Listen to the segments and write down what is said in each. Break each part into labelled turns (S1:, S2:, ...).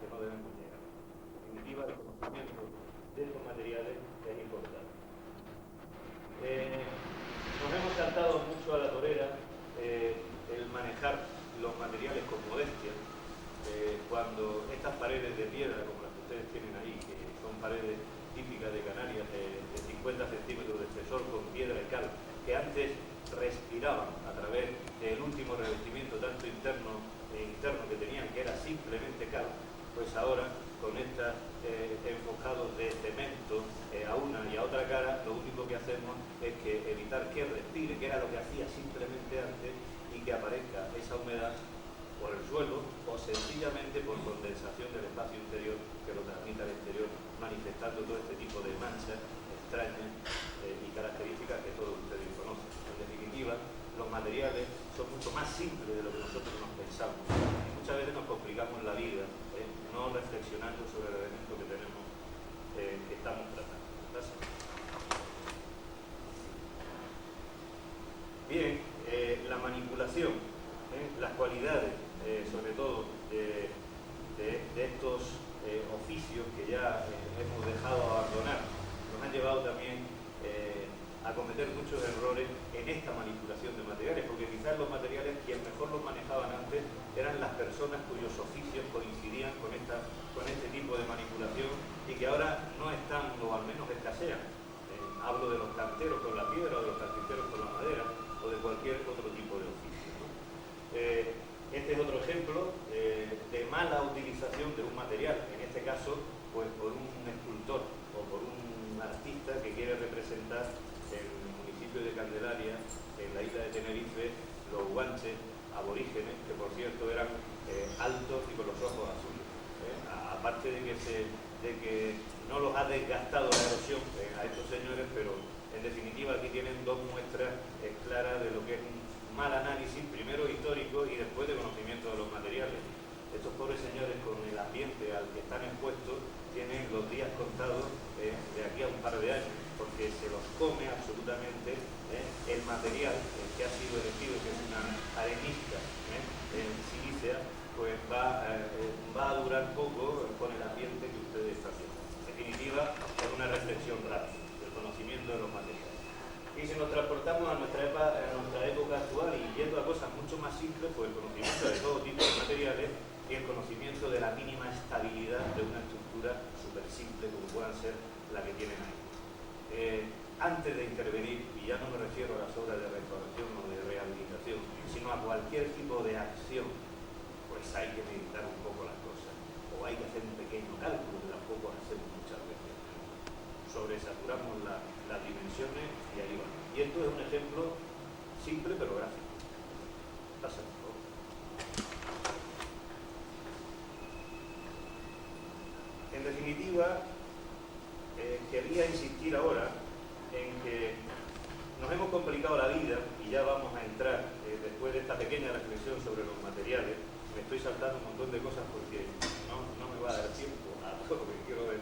S1: que no debemos llegar. En definitiva, el conocimiento de estos materiales es importante. Nos hemos saltado mucho a la torera el manejar los materiales con modestia, cuando estas paredes de piedra, como las que ustedes tienen ahí, que son paredes típicas de Canarias, de 50 centímetros de espesor con piedra y cal, que antes respiraban a través del último revestimiento tanto interno e externo que tenían, que era simplemente cal, pues ahora con estos enfocados de cemento a una y a otra cara, lo único que hacemos es que evitar que respire, que era lo que hacía simplemente antes, y que aparezca esa humedad por el suelo o sencillamente por condensación del espacio interior que lo transmite al exterior, manifestando todo este tipo de manchas extrañas y características que todos ustedes conocen. En definitiva, los materiales son mucho más simples de lo que nosotros nos pensamos y muchas veces nos complicamos la vida no reflexionando sobre el elemento que tenemos, que estamos tratando. ¿Gracias? Bien, la manipulación, las cualidades, sobre todo de estos oficios que ya hemos dejado abandonar, nos han llevado también a cometer muchos errores en esta manipulación de materiales, porque quizás los materiales, quien mejor los manejaban antes, eran las personas cuyos oficios coincidían con este tipo de manipulación y que ahora no están, o al menos escasean. Hablo de los canteros con la piedra, o de los carpinteros con la madera, o de cualquier otro tipo de oficio, ¿no? Este es otro ejemplo de mala utilización de un material, en este caso, pues por un escultor o por un artista que quiere representar en el municipio de Candelaria, en la isla de Tenerife, los guanches aborígenes, que por cierto eran altos y con los ojos azules. Aparte de que no los ha desgastado la erosión a estos señores, pero en definitiva aquí tienen dos muestras claras de lo que es un mal análisis, primero histórico y después de conocimiento de los materiales. Estos pobres señores, con el ambiente al que están expuestos, tienen los días contados de aquí a un par de años, porque se los come absolutamente el material que ha sido elegido, que es una arenisca silícea, pues va a durar poco con el ambiente que ustedes están viendo. En definitiva, es una reflexión rápida del conocimiento de los materiales. Y si nos transportamos a nuestra época actual y yendo a cosas mucho más simples, pues el conocimiento de todo tipo de materiales y el conocimiento de la mínima estabilidad de una estructura súper simple como puedan ser la que tienen ahí. Antes de intervenir, y ya no me refiero a las obras de restauración o de rehabilitación, sino a cualquier tipo de acción, pues hay que meditar un poco las cosas, o hay que hacer un pequeño cálculo, que tampoco hacemos muchas veces. Sobresaturamos las dimensiones y ahí va. Y esto es un ejemplo simple pero gráfico. Pasa, por favor. En definitiva, quería insistir ahora en que nos hemos complicado la vida y ya vamos a entrar, después de esta pequeña reflexión sobre los materiales. Me estoy saltando un montón de cosas porque no me va a dar tiempo a todo lo que quiero ver.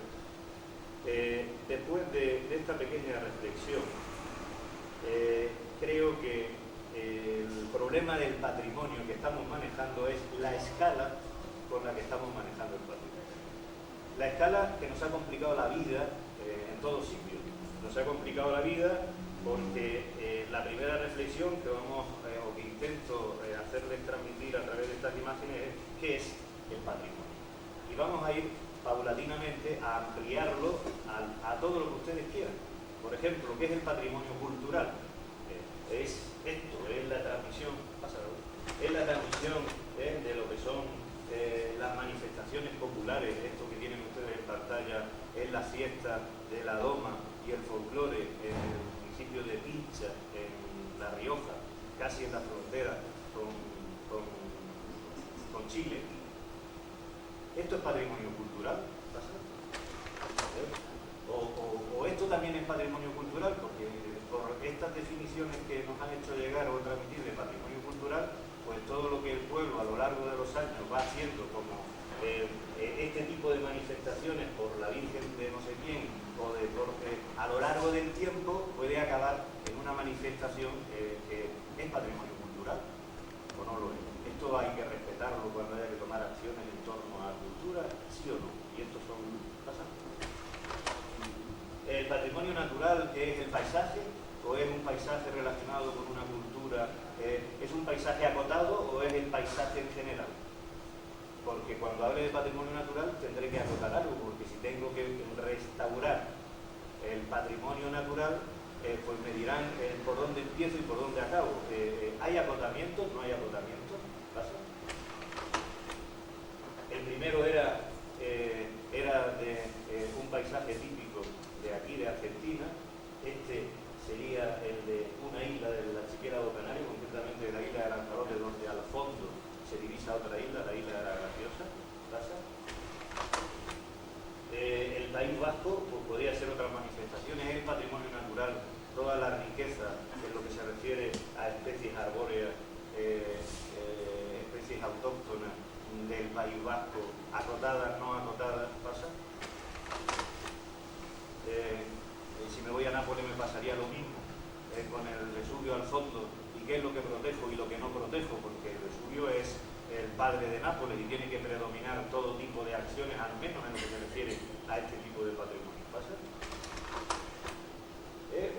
S1: Después de esta pequeña reflexión, creo que el problema del patrimonio que estamos manejando es la escala con la que estamos manejando el patrimonio. La escala que nos ha complicado la vida en todos sitios. Nos ha complicado la vida porque la primera reflexión que vamos o que intento hacerles transmitir a través de estas imágenes es ¿qué es el patrimonio? Y vamos a ir paulatinamente a ampliarlo a todo lo que ustedes quieran. Por ejemplo, ¿qué es el patrimonio cultural? Es esto, es la transmisión, es la transmisión de lo que son las manifestaciones populares, esto que tienen ustedes en pantalla, es la fiesta de la Doma y el folclore en el municipio de Pincha, en La Rioja, casi en la frontera con Chile. ¿Esto es patrimonio cultural? O esto también es patrimonio cultural, porque por estas definiciones que nos han hecho llegar o transmitir de patrimonio cultural, pues todo lo que el pueblo a lo largo de los años va haciendo como este tipo de manifestaciones por la Virgen de no sé quién, o a lo largo del tiempo puede acabar en una manifestación que es patrimonio cultural, o no lo es. Esto hay que respetarlo cuando haya que tomar acciones en torno a la cultura, sí es el paisaje o es un paisaje relacionado con una cultura? ¿Es un paisaje acotado o es el paisaje en general? Porque cuando hable de patrimonio natural tendré que acotar algo, porque si tengo que restaurar el patrimonio natural, pues me dirán por dónde empiezo y por dónde acabo. ¿Hay acotamientos? ¿No hay acotamientos? ¿Pasa? El primero era de un paisaje típico de aquí, de Argentina. Este sería el de una isla del archipiélago canario, concretamente de la isla de Lanzarote, donde al fondo se divisa otra isla, la isla de la Graciosa. ¿Pasa? El País Vasco pues, podría ser otras manifestaciones, es el patrimonio natural, toda la riqueza en lo que se refiere a especies arbóreas, especies autóctonas del País Vasco, acotadas, no acotadas, ¿pasa? Si me voy a Nápoles me pasaría lo mismo, con el Vesubio al fondo, y qué es lo que protejo y lo que no protejo, porque el Vesubio es el padre de Nápoles y tiene que predominar todo tipo de acciones, al menos en lo que se refiere a este tipo de patrimonio. ¿Pasa?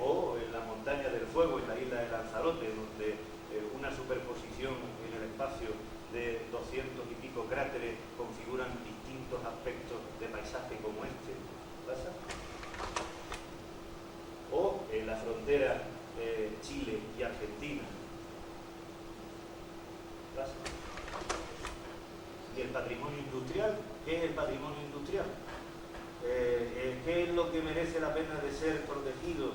S1: O en la montaña del fuego, en la isla de Lanzarote, donde una superposición en el espacio de 200 y pico cráteres configuran distintos aspectos de paisaje como este. ¿Pasa? O en la frontera Chile y Argentina. ¿Pasa? Y el patrimonio industrial, ¿qué es el patrimonio industrial? ¿Qué es lo que merece la pena de ser protegido?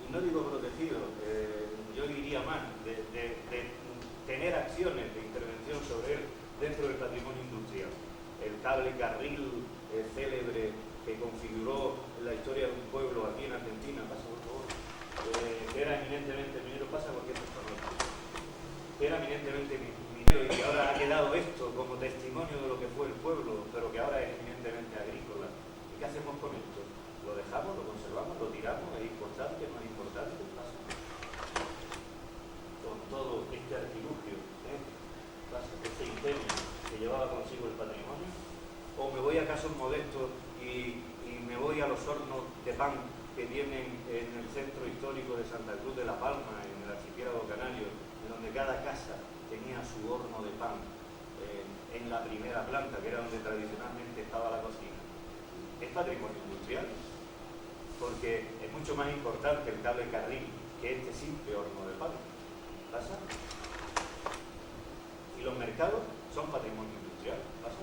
S1: Y no digo protegido, yo diría más, de tener acciones de intervención sobre él dentro del patrimonio industrial. El cable carril célebre que configuró la historia de un pueblo aquí en Argentina, pasa por favor, que era eminentemente minero, pasa porque esto está mal, que era eminentemente minero y que ahora ha quedado esto como testimonio de lo que fue el pueblo, pero que ahora es eminentemente agrícola. ¿Y qué hacemos con esto? ¿Lo dejamos, lo conservamos, lo tiramos? ¿Es importante, no es importante? Pasa. Con todo este artilugio, pasa, este ingenio que llevaba consigo el patrimonio. ¿O me voy a casos modestos y me voy a los hornos de pan que tienen en el centro histórico de Santa Cruz de la Palma, en el archipiélago canario, en donde cada casa tenía su horno de pan en la primera planta, que era donde tradicionalmente estaba la cocina? ¿Es patrimonio industrial? Porque es mucho más importante el cable carril que este simple horno de pan. ¿Pasa? Y los mercados son patrimonio industrial. ¿Pasa?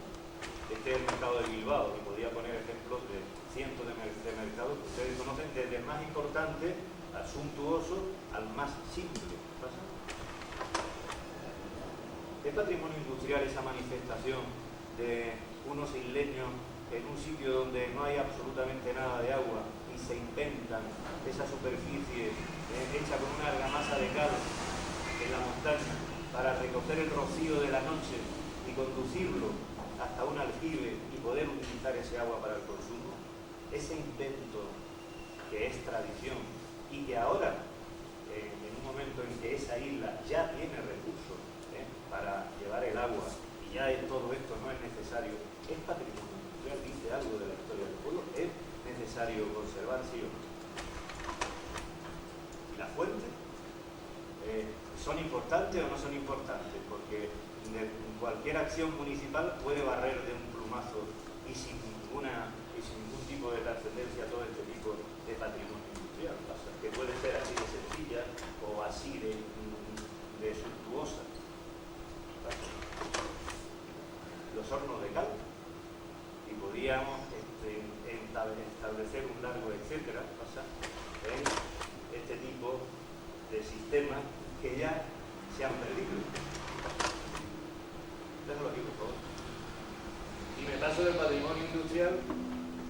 S1: Este es el mercado de Bilbao, y podría poner ejemplos de cientos de mercados que ustedes conocen, desde el más importante al suntuoso al más simple. ¿Pasa? ¿Es patrimonio industrial esa manifestación de unos isleños en un sitio donde no hay absolutamente nada de agua y se inventan esa superficie hecha con una argamasa de cal en la montaña para recoger el rocío de la noche y conducirlo hasta un aljibe y poder utilizar ese agua para el consumo? Ese invento que es tradición y que ahora, en un momento en que esa isla ya tiene recursos para llevar el agua y ya todo esto no es necesario, ¿es patrimonio industrial? ¿Dice algo de la historia del pueblo? ¿Es necesario conservar, sí o no? ¿Y las fuentes? ¿Son importantes o no son importantes? Porque cualquier acción municipal puede barrer de un plumazo y sin ningún tipo de trascendencia todo este tipo de patrimonio industrial. O sea, que puede ser así de sencilla o así de suntuosa. Los hornos de cal, y podríamos establecer un largo etcétera, ¿pasa? En este tipo de sistemas que ya se han perdido. Déjalo aquí, por favor. Y me paso del patrimonio industrial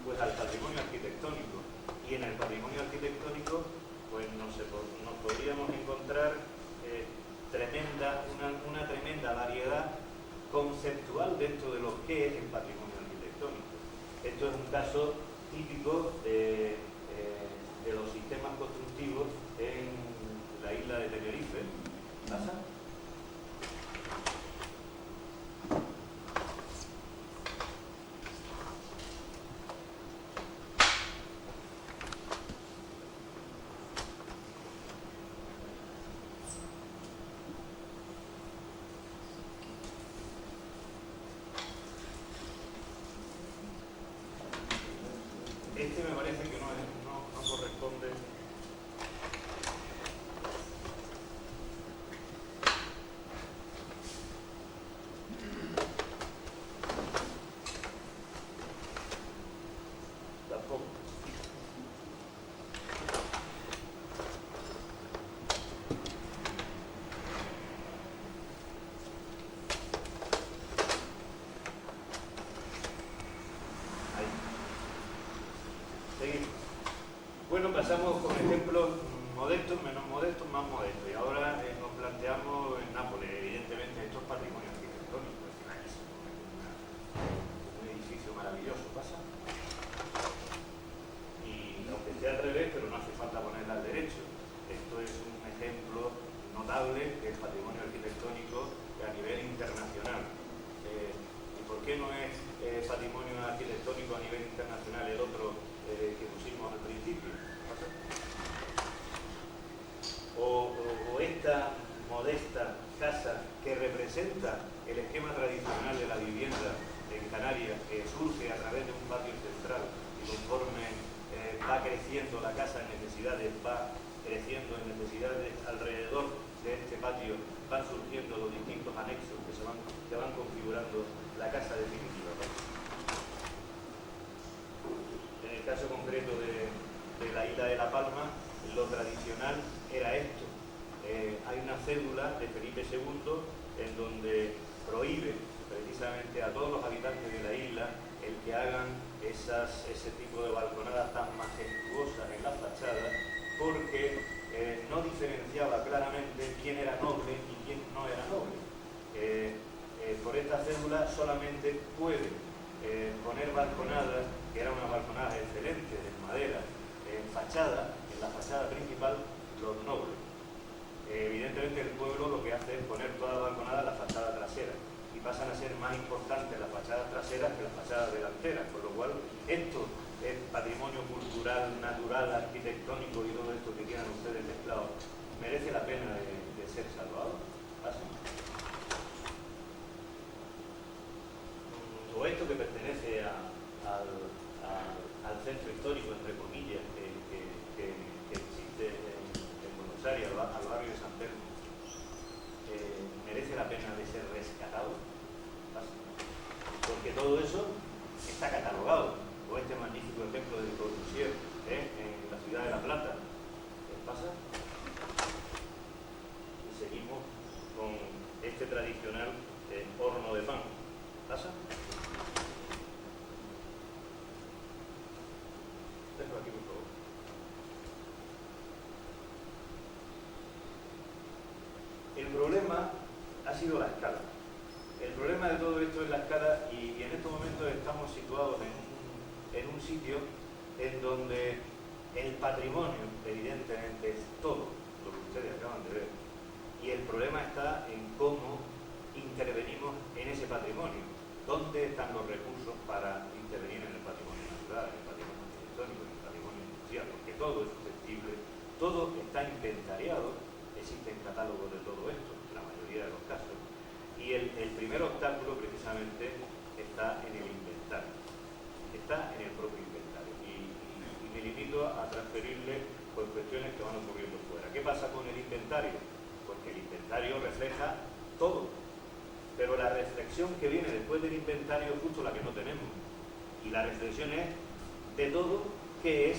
S1: pues al patrimonio arquitectónico. Y en el patrimonio arquitectónico pues nos podríamos encontrar una tremenda variedad conceptual dentro de lo que es el patrimonio arquitectónico. Esto es un caso típico de los sistemas constructivos en la isla de Tenerife. ¿Pasa? pasamos con ejemplos modestos, menos modestos, más modestos. Y ahora nos planteamos en Nápoles. Evidentemente esto es patrimonio arquitectónico, es clarísimo. Un edificio maravilloso, pasa. Y aunque esté al revés, pero no hace falta ponerla al derecho. Esto es un ejemplo notable del patrimonio arquitectónico a nivel internacional. ¿Y por qué no es patrimonio arquitectónico a nivel internacional el otro que pusimos al principio? O esta modesta casa que representa el esquema tradicional de la vivienda en Canarias, que surge a través de un patio central y conforme va creciendo la casa en necesidades, va creciendo en necesidades alrededor de este patio, van surgiendo los distintos anexos que van configurando la casa definitiva. En el caso concreto de la isla de La Palma, lo tradicional era esto. Hay una cédula de Felipe II en donde prohíbe precisamente a todos los habitantes de la isla el que hagan ese tipo de balconadas tan majestuosas en las fachadas, porque no diferenciaba claramente quién era noble y quién no era noble. Por esta cédula solamente puede poner balconadas, que eran unas balconadas excelentes, de madera, en la fachada principal, los nobles. Evidentemente el pueblo lo que hace es poner toda la balconada en la fachada trasera y pasan a ser más importantes las fachadas traseras que las fachadas delanteras, con lo cual esto es patrimonio cultural, natural, arquitectónico y todo esto que quieran ustedes mezclados, merece la pena de ser salvado. ¿Así? O esto que pertenece al centro histórico, entre comillas, que existe en Buenos Aires, al barrio de San Telmo, merece la pena de ser rescatado. ¿Así? Porque todo eso está catalogado. O este magnífico ejemplo de Le Corbusier en la ciudad de La Plata. ¿Qué pasa? Y seguimos con este tradicional horno de pan. ¿Pasa? Dejo aquí, por favor. El problema ha sido la escala. El problema de todo esto es la escala y en estos momentos estamos situados en un sitio en donde el patrimonio, evidentemente, es todo lo que ustedes acaban de ver. Y el problema está en cómo intervenimos en ese patrimonio. ¿Dónde están los recursos para intervenir en el patrimonio natural, en el patrimonio arquitectónico, en el patrimonio industrial? Porque todo es susceptible, todo está inventariado, existen catálogos de todo esto, en la mayoría de los casos. Y el primer obstáculo, precisamente, está en el inventario. Está en el propio inventario. Y me limito a transferirle pues, cuestiones que van ocurriendo fuera. ¿Qué pasa con el inventario? Porque el inventario refleja todo. Pero la reflexión que viene después del inventario es justo la que no tenemos. Y la reflexión es de todo, qué es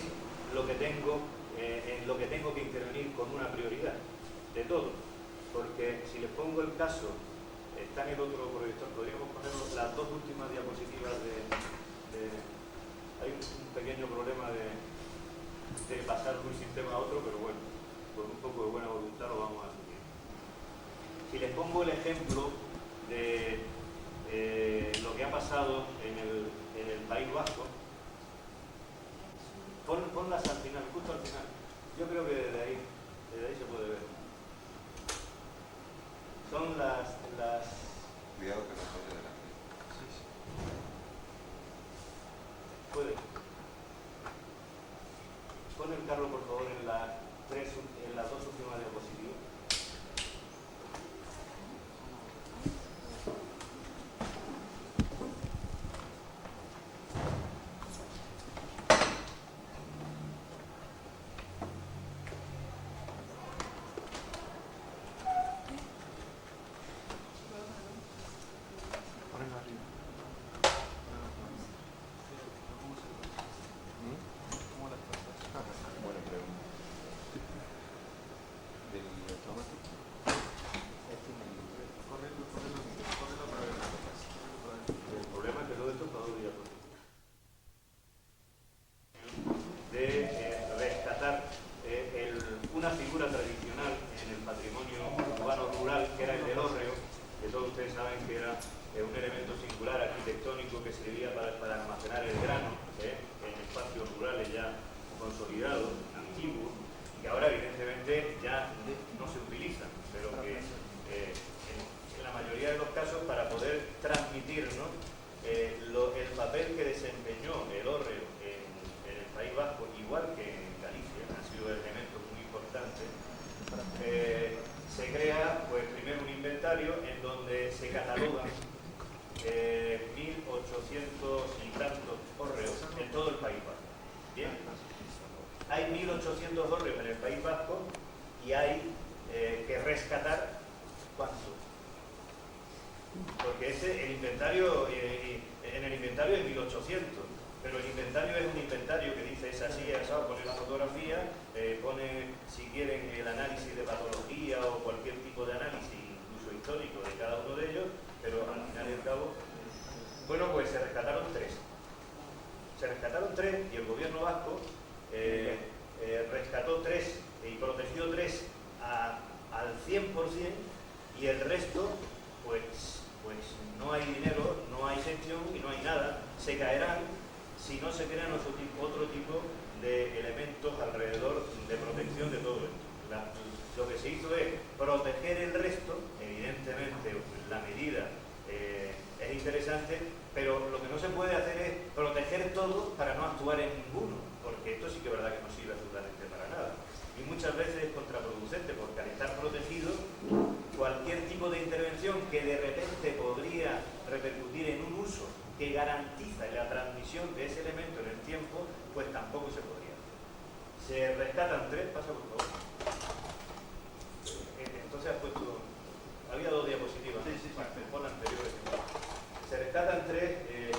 S1: lo que tengo, en lo que tengo que intervenir con una prioridad. De todo. Porque si les pongo el caso, está en el otro proyector, podríamos poner las dos últimas diapositivas hay un pequeño problema de pasar de un sistema a otro, pero bueno, con un poco de buena voluntad lo vamos a asumir. Si les pongo el ejemplo de lo que ha pasado en el País Vasco, ponlas al final, justo al final. Yo creo que desde ahí se puede ver. Son las...
S2: Cuidado que no pone delante. Sí.
S1: Puede. Pon el carro, por favor, en las dos últimas diapositivas. ustedes saben que era un elemento singular arquitectónico que servía para almacenar el grano en espacios rurales ya consolidados, antiguos, que ahora evidentemente ya no se utilizan, pero que en la mayoría de los casos para poder transmitirnos el papel que desempeñó el hórreo en el País Vasco, igual que en Galicia, han sido elementos muy importantes. Se crea pues primero un inventario en donde se catalogan 1.800 y tantos hórreos en todo el País Vasco. Bien, hay 1.800 hórreos en el País Vasco y hay que rescatar ¿cuánto? Porque el inventario, en el inventario hay 1.800, pero el inventario es un inventario que dice es así, asado, pone la fotografía, pone, si quieren, el análisis de patología o cualquier tipo de análisis, incluso histórico, de cada uno de ellos, pero al final y al cabo, bueno, pues se rescataron 3. Se rescataron 3 y el gobierno vasco rescató 3 y protegió 3 al 100%, y el resto, pues no hay dinero, no hay gestión y no hay nada. Se caerán si no se crean otro tipo de elementos alrededor de protección de todo esto. Lo que se hizo es proteger el resto. Evidentemente la medida es interesante, pero lo que no se puede hacer es proteger todo para no actuar en ninguno, porque esto sí que es verdad que no sirve absolutamente para nada. Y muchas veces es contraproducente, porque al estar protegido, cualquier tipo de intervención que de repente podría repercutir en un uso que garantiza la transmisión de ese elemento en el tiempo, pues tampoco se podría hacer. Se rescatan 3, pasa por favor. Entonces has puesto, había 2 diapositivas, sí. Bueno, mejor la anterior. Se rescatan 3,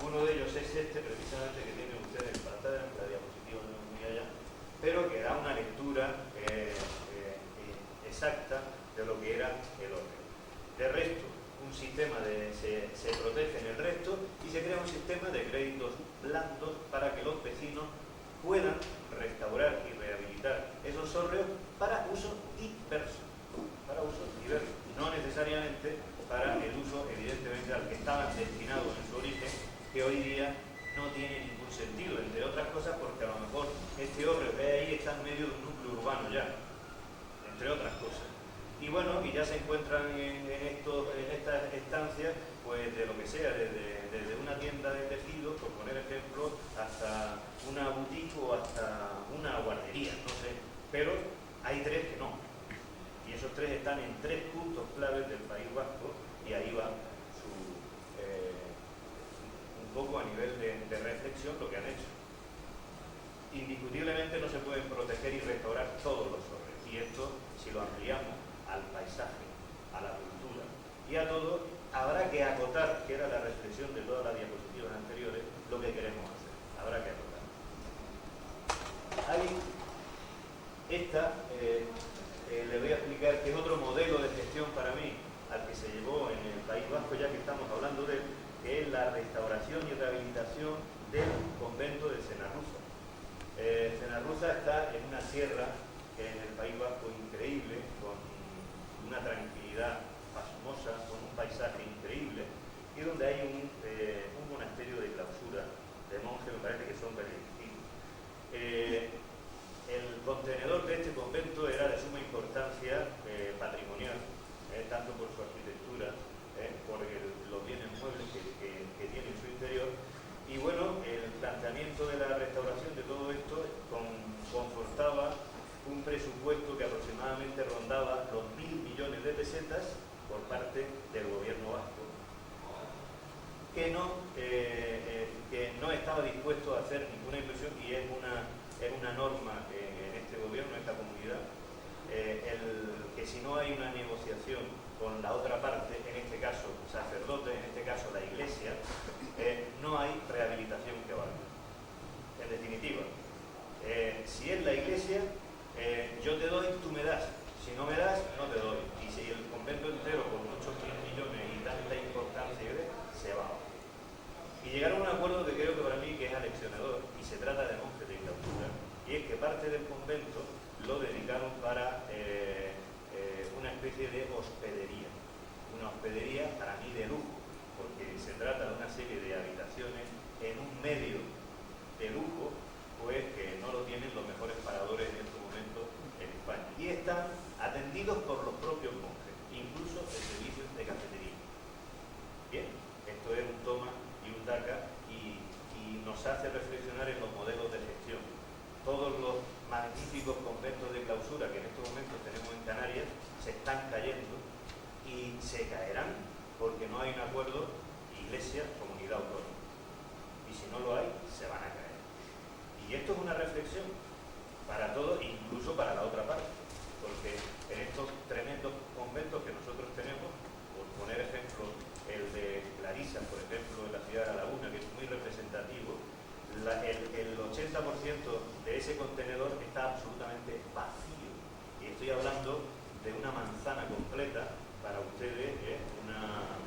S1: uno de ellos es este precisamente que tienen ustedes en pantalla, la diapositiva no es muy allá, pero que da una lectura exacta de lo que era el órgano. De resto, un sistema se protege en el resto y se crea un sistema de créditos blandos para que los vecinos puedan restaurar y rehabilitar esos hórreos para uso diverso, no necesariamente para el uso evidentemente al que estaban destinados en su origen, que hoy día no tiene ningún sentido, entre otras cosas porque a lo mejor este hórreo que hay ahí está en medio de un núcleo urbano ya, entre otras cosas. Y bueno, y ya se encuentran en estas estancias, pues de lo que sea, desde una tienda de tejidos, por poner ejemplo, hasta una boutique o hasta una guardería, no sé. Pero hay 3 que no. Y esos 3 están en 3 puntos claves del País Vasco, y ahí va un poco a nivel de reflexión lo que han hecho. Indiscutiblemente no se pueden proteger y restaurar todos los hórreos. Y esto, si lo ampliamos al paisaje, a la cultura y a todo, habrá que acotar, que era la reflexión de todas las diapositivas anteriores, lo que queremos hacer. Habrá que acotar. Ahí, le voy a explicar que es otro modelo de gestión para mí, al que se llevó en el País Vasco, ya que estamos hablando de él, que es la restauración y rehabilitación del convento de Cenarruza. Cenarruza está en una sierra en el País Vasco increíble, con una tranquilidad pasmosa, con un paisaje increíble, y donde hay un monasterio de clausura de monjes, me parece que son benedictinos. El contenedor de este convento era de suma importancia patrimonial, tanto por su arquitectura, por los bienes muebles que tiene en su interior. Y bueno, el planteamiento de la restauración de todo esto confortaba un presupuesto que aproximadamente rondaba los 1.000 millones de pesetas por parte del gobierno vasco, que no estaba dispuesto a hacer ninguna inversión, y es una norma en este gobierno, en esta comunidad, que si no hay una negociación con la otra parte, en este caso sacerdote, en este caso la iglesia, no hay rehabilitación que valga. En definitiva, si es la iglesia, yo te doy, tú me das. Si no me das, no te doy. Y si el convento entero, con muchos millones y tanta importancia, se va. Y llegaron a un acuerdo que creo que para mí que es aleccionador, y se trata de monjes de clausura, y es que parte del convento lo dedicaron para una especie de hospedería. una hospedería para mí de lujo, porque se trata de una serie de habitaciones en un medio de lujo, pues que no lo tienen los mejores paradores en estos momentos en España. Y están atendidos por los propios monjes, incluso el servicio de cafetería. Bien, esto es un toma y un daca y nos hace reflexionar en los modelos de gestión. Todos los magníficos conventos de clausura que en estos momentos tenemos en Canarias se están cayendo y se caerán porque no hay un acuerdo iglesia-comunidad autónoma. Y si no lo hay, se van a caer. Y esto es una reflexión para todos, incluso para la otra parte, porque en estos tremendos conventos que nosotros tenemos, por poner ejemplo, el de Clarisa, por ejemplo, en la ciudad de La Laguna, que es muy representativo, el 80% de ese contenedor está absolutamente vacío. Y estoy hablando de una manzana completa, para ustedes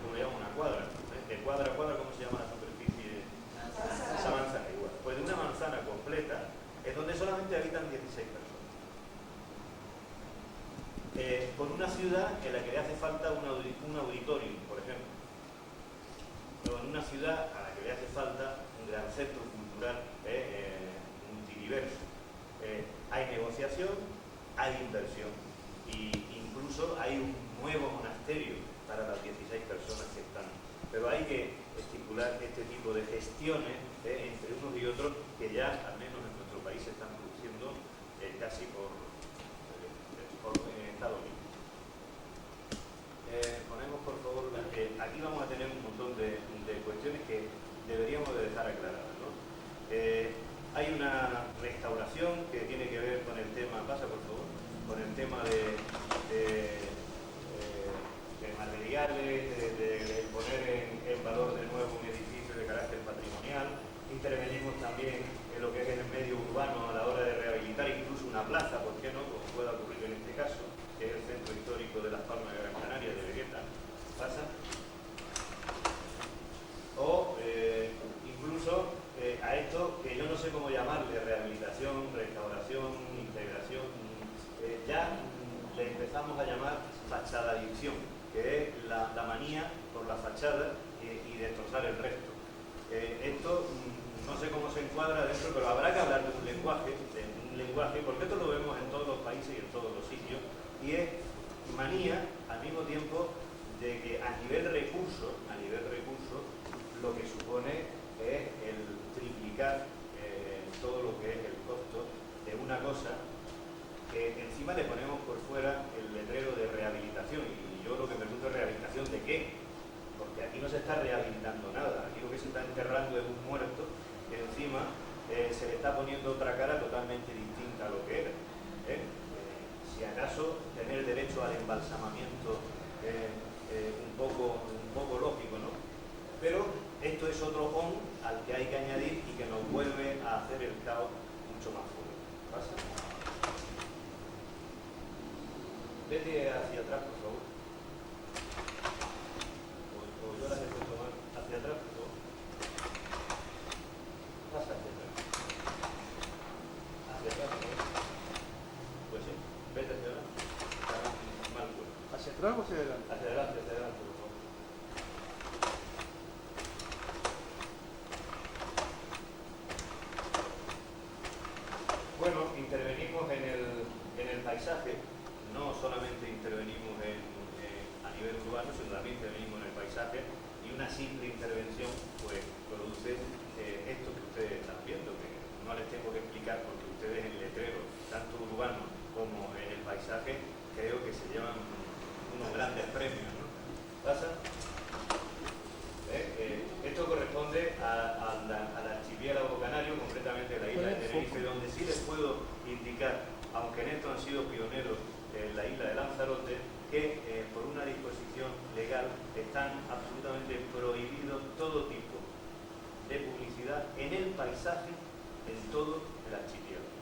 S1: ¿cómo le llaman? Una cuadra. De cuadra a cuadra, ¿cómo se llama la superficie? Esa manzana igual. Pues de una manzana completa es donde solamente habitan 16 personas. Con una ciudad en la que le hace falta un auditorio, por ejemplo. O en una ciudad a la que le hace falta un gran centro cultural multidiverso. Hay negociación, hay inversión e incluso hay un nuevo monasterio para las 16 personas que están. Pero hay que estipular este tipo de gestiones entre unos y otros que ya, al menos en nuestro país, se están produciendo casi por Estados Unidos. Ponemos, por favor, aquí vamos a tener un montón de cuestiones que deberíamos de dejar aclaradas, ¿no? Hay una restauración que tiene que ver con el tema, pasa por favor, con el tema de materiales, de poner en valor de nuevo un edificio de carácter patrimonial. Intervenimos también en lo que es el medio urbano a la hora de rehabilitar incluso una plaza, ¿por qué no? Como pueda ocurrir en este caso, que es el centro histórico de Las Palmas de Gran Canaria, de Vegueta, pasa. O incluso a esto que yo no sé cómo llamarle, rehabilitación, restauración, integración, ya le empezamos a llamar fachadadicción, que es la manía por la fachada y destrozar el resto. Esto no sé cómo se encuadra dentro, pero habrá que hablar de un lenguaje, porque esto lo vemos en todos los países y en todos los sitios, y es manía al mismo tiempo de que a nivel recurso, lo que supone es el triplicar todo lo que es el costo de una cosa que encima le ponemos por fuera el letrero de rehabilitación. Y yo lo que me pregunto es, ¿rehabilitación de qué? Porque aquí no se está rehabilitando nada, aquí lo que se está enterrando es un muerto que encima se le está poniendo otra cara totalmente distinta a lo que era. Si acaso tener derecho al embalsamamiento un poco lógico, ¿no? Pero esto es otro on al que hay que añadir y que nos vuelve a hacer el caos mucho más fuerte. ¿Pasa? Vete hacia atrás, por favor. O yo las he puesto mal. Hacia atrás, por favor. Pasa hacia atrás. Hacia atrás, por favor. Pues sí, vete hacia adelante. Está mal puesto.
S3: ¿Hacia atrás o hacia adelante?
S1: Hacia adelante, por favor. Bueno, intervenimos en el paisaje, no solamente intervenimos a nivel urbano, sino también intervenimos en el paisaje, y una simple intervención pues produce esto que ustedes están viendo, que no les tengo que explicar porque ustedes en letrero, tanto urbano como en el paisaje, creo que se llevan unos grandes premios, ¿no? ¿Pasa? Esto corresponde al archipiélago canario, concretamente la isla de Tenerife, donde sí les puedo indicar, aunque en esto han sido pioneros en la isla de Lanzarote, que por una disposición legal están absolutamente prohibidos todo tipo de publicidad en el paisaje, en todo el archipiélago.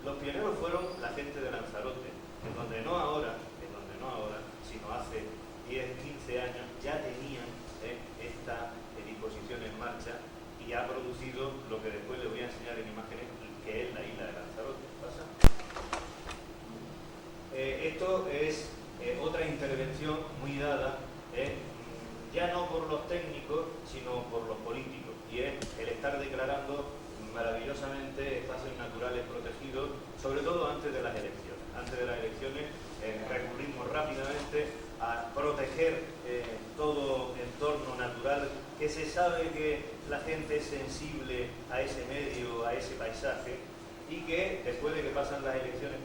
S1: Los pioneros fueron la gente de Lanzarote, en donde no ahora, sino hace 10, 15 años ya tenían esta disposición en marcha y ha producido lo que después les voy a enseñar en imágenes, que es la isla de Lanzarote. ¿Pasa? Esto es otra intervención muy ya no por los técnicos, sino por los políticos, y es el estar declarando maravillosamente espacios naturales protegidos, sobre todo antes de las elecciones. Antes de las elecciones recurrimos rápidamente a proteger todo entorno natural que se sabe que la gente es sensible a ese medio, a ese paisaje, y que después de que pasan las elecciones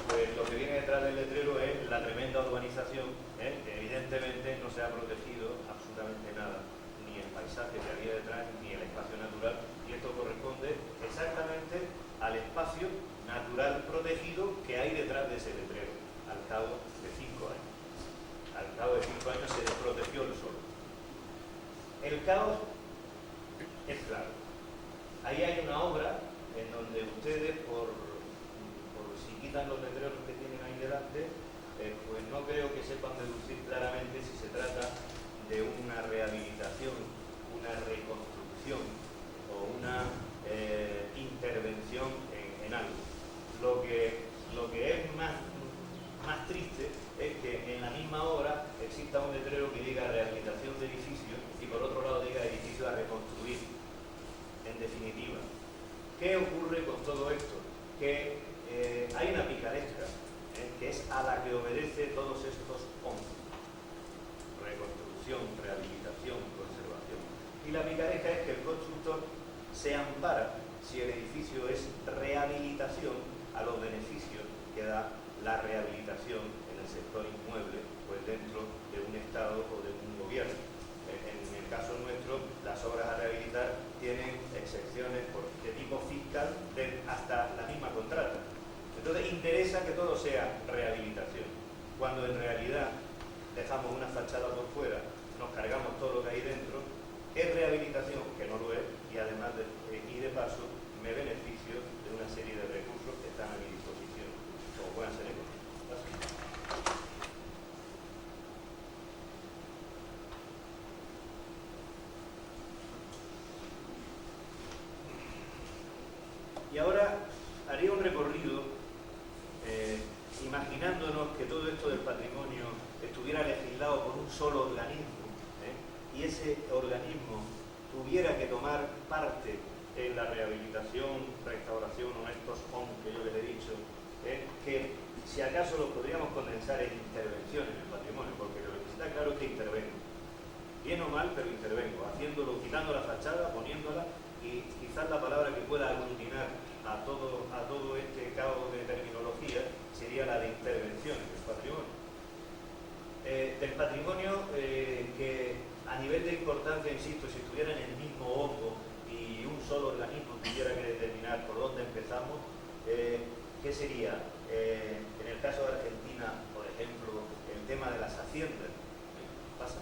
S1: pues lo que viene detrás del letrero es la tremenda urbanización, que evidentemente no se ha protegido absolutamente nada, ni el paisaje que había detrás, ni el espacio natural, y esto corresponde exactamente al espacio natural protegido que hay detrás de ese letrero, al cabo de 5 años. Al cabo de 5 años se desprotegió el sol. El caos es claro. Ahí hay una obra en donde ustedes, por si quitan los letreros que tienen ahí delante, pues no creo que sepan deducir claramente si se trata de una rehabilitación, una reconstrucción o una intervención en algo. Lo que es más triste es que en la misma obra exista un letrero que diga rehabilitación de edificios y por otro lado diga edificios a reconstruir. En definitiva, ¿qué ocurre con todo esto? Que hay una picaresca que es a la que obedece todos estos puntos: reconstrucción, rehabilitación, conservación. Y la picaresca es que el constructor se ampara, si el edificio es rehabilitación, a los beneficios que da la rehabilitación en el sector inmueble, pues dentro de un Estado o de un gobierno. En el caso nuestro, las obras a rehabilitar tienen excepciones de tipo fiscal hasta la misma contrata. Entonces interesa que todo sea rehabilitación, cuando en realidad dejamos una fachada por fuera, nos cargamos todo lo que hay dentro, es rehabilitación, que no lo es, y además de paso me beneficio de una serie de recursos que están a mi disposición, como puedan ser económicos. Y ahora haría un recorrido imaginándonos que todo esto del patrimonio estuviera legislado por un solo organismo, y ese organismo tuviera que tomar parte en la rehabilitación, restauración o estos POM que yo les he dicho, que si acaso lo podríamos condensar en intervención en el patrimonio, porque lo que está claro es que intervengo, bien o mal, pero intervengo, haciéndolo, quitando la fachada, poniéndola, y quizás la palabra que pueda aglutinar a todo este caos de terminología sería la de intervención en el patrimonio. Del patrimonio que a nivel de importancia, insisto, si estuviera en el mismo hongo y un solo organismo tuviera que determinar por dónde empezamos, ¿qué sería? En el caso de Argentina, por ejemplo, el tema de las haciendas. ¿Pasa?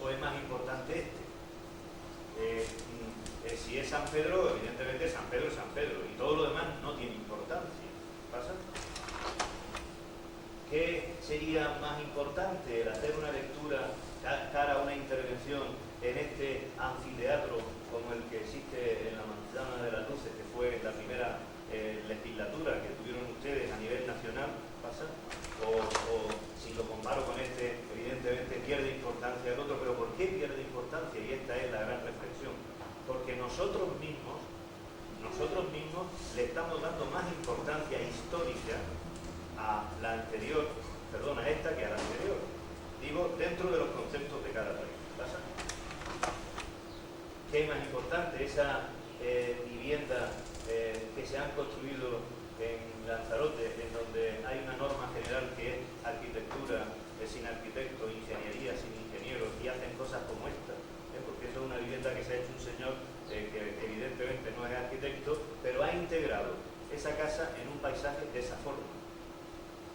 S1: ¿O es más importante este? Si es San Pedro, evidentemente San Pedro es San Pedro y todo lo demás no tiene importancia. ¿Pasa? ¿Qué sería más importante? El hacer una lectura cara a una intervención en este anfiteatro como el que existe en la Manzana de las Luces, que fue la primera legislatura que tuvieron ustedes a nivel nacional, ¿pasa? O si lo comparo con este, evidentemente pierde importancia el otro, pero ¿por qué pierde importancia? Y esta es la gran reflexión. Porque nosotros mismos le estamos dando más importancia histórica a la anterior, perdón, a esta que a la anterior. Digo, dentro de los conceptos de cada país. ¿Pasa? ¿Qué es más importante? Esa vivienda que se han construido en Lanzarote, en donde hay una norma general que es arquitectura sin arquitectos, ingeniería sin ingenieros, y hacen cosas como esta, porque eso es una vivienda que se ha hecho un señor que evidentemente no es arquitecto, pero ha integrado esa casa en un paisaje de esa forma.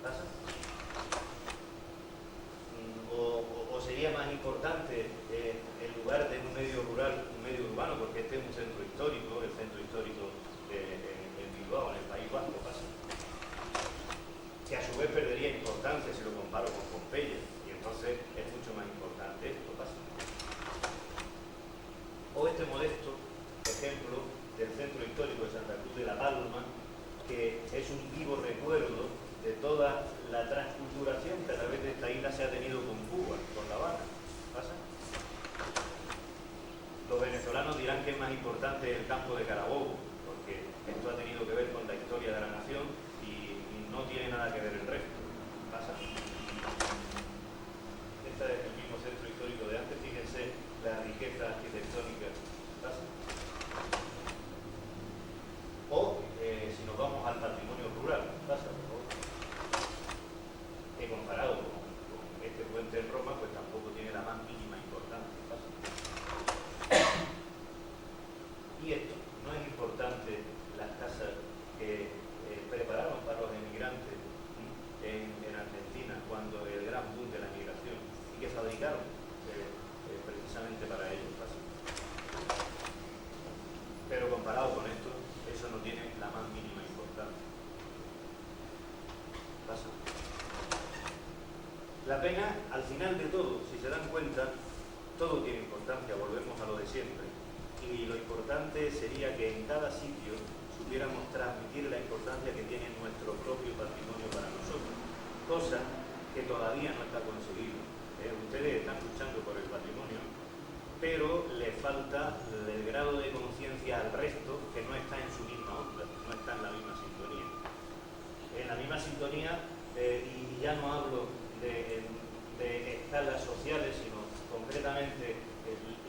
S1: ¿Pasa? O sería más importante, en lugar de un medio rural, un medio urbano, porque este es un centro histórico, el centro histórico en Bilbao, en el País Vasco, ¿pasa? Que a su vez perdería importancia si lo comparo con Pompeya, y entonces es mucho más importante esto, ¿pasa? O este modesto ejemplo del centro histórico de Santa Cruz de la Palma, que es un vivo recuerdo de toda la transculturalidad relación que a través de esta isla se ha tenido con Cuba, con La Habana. ¿Pasa? Los venezolanos dirán que es más importante el campo de Carabobo, porque esto ha tenido que ver con la historia de la nación y no tiene nada que ver el resto. ¿Pasa? Este es el mismo centro histórico de antes, fíjense la riqueza arquitectónica. ¿Pasa? O si nos vamos al patrimonio rural, ¿pasa? Que comparado con este puente en Roma, pues tampoco tiene la más mínima importancia. ¿Pasa? Y esto, no es importante las casas que prepararon para los emigrantes en Argentina cuando el gran boom de la migración y que fabricaron precisamente para ellos. ¿Pasa? Pero comparado con esto, eso no tiene la más mínima importancia. ¿Pasa? La pena, al final de todo, si se dan cuenta, todo tiene importancia, volvemos a lo de siempre. Y lo importante sería que en cada sitio supiéramos transmitir la importancia que tiene nuestro propio patrimonio para nosotros, cosa que todavía no está conseguido. Ustedes están luchando por el patrimonio, pero le falta el grado de conciencia al resto que no está en su misma onda, no está en la misma sintonía. En la misma sintonía, y ya no hablo de escalas sociales, sino concretamente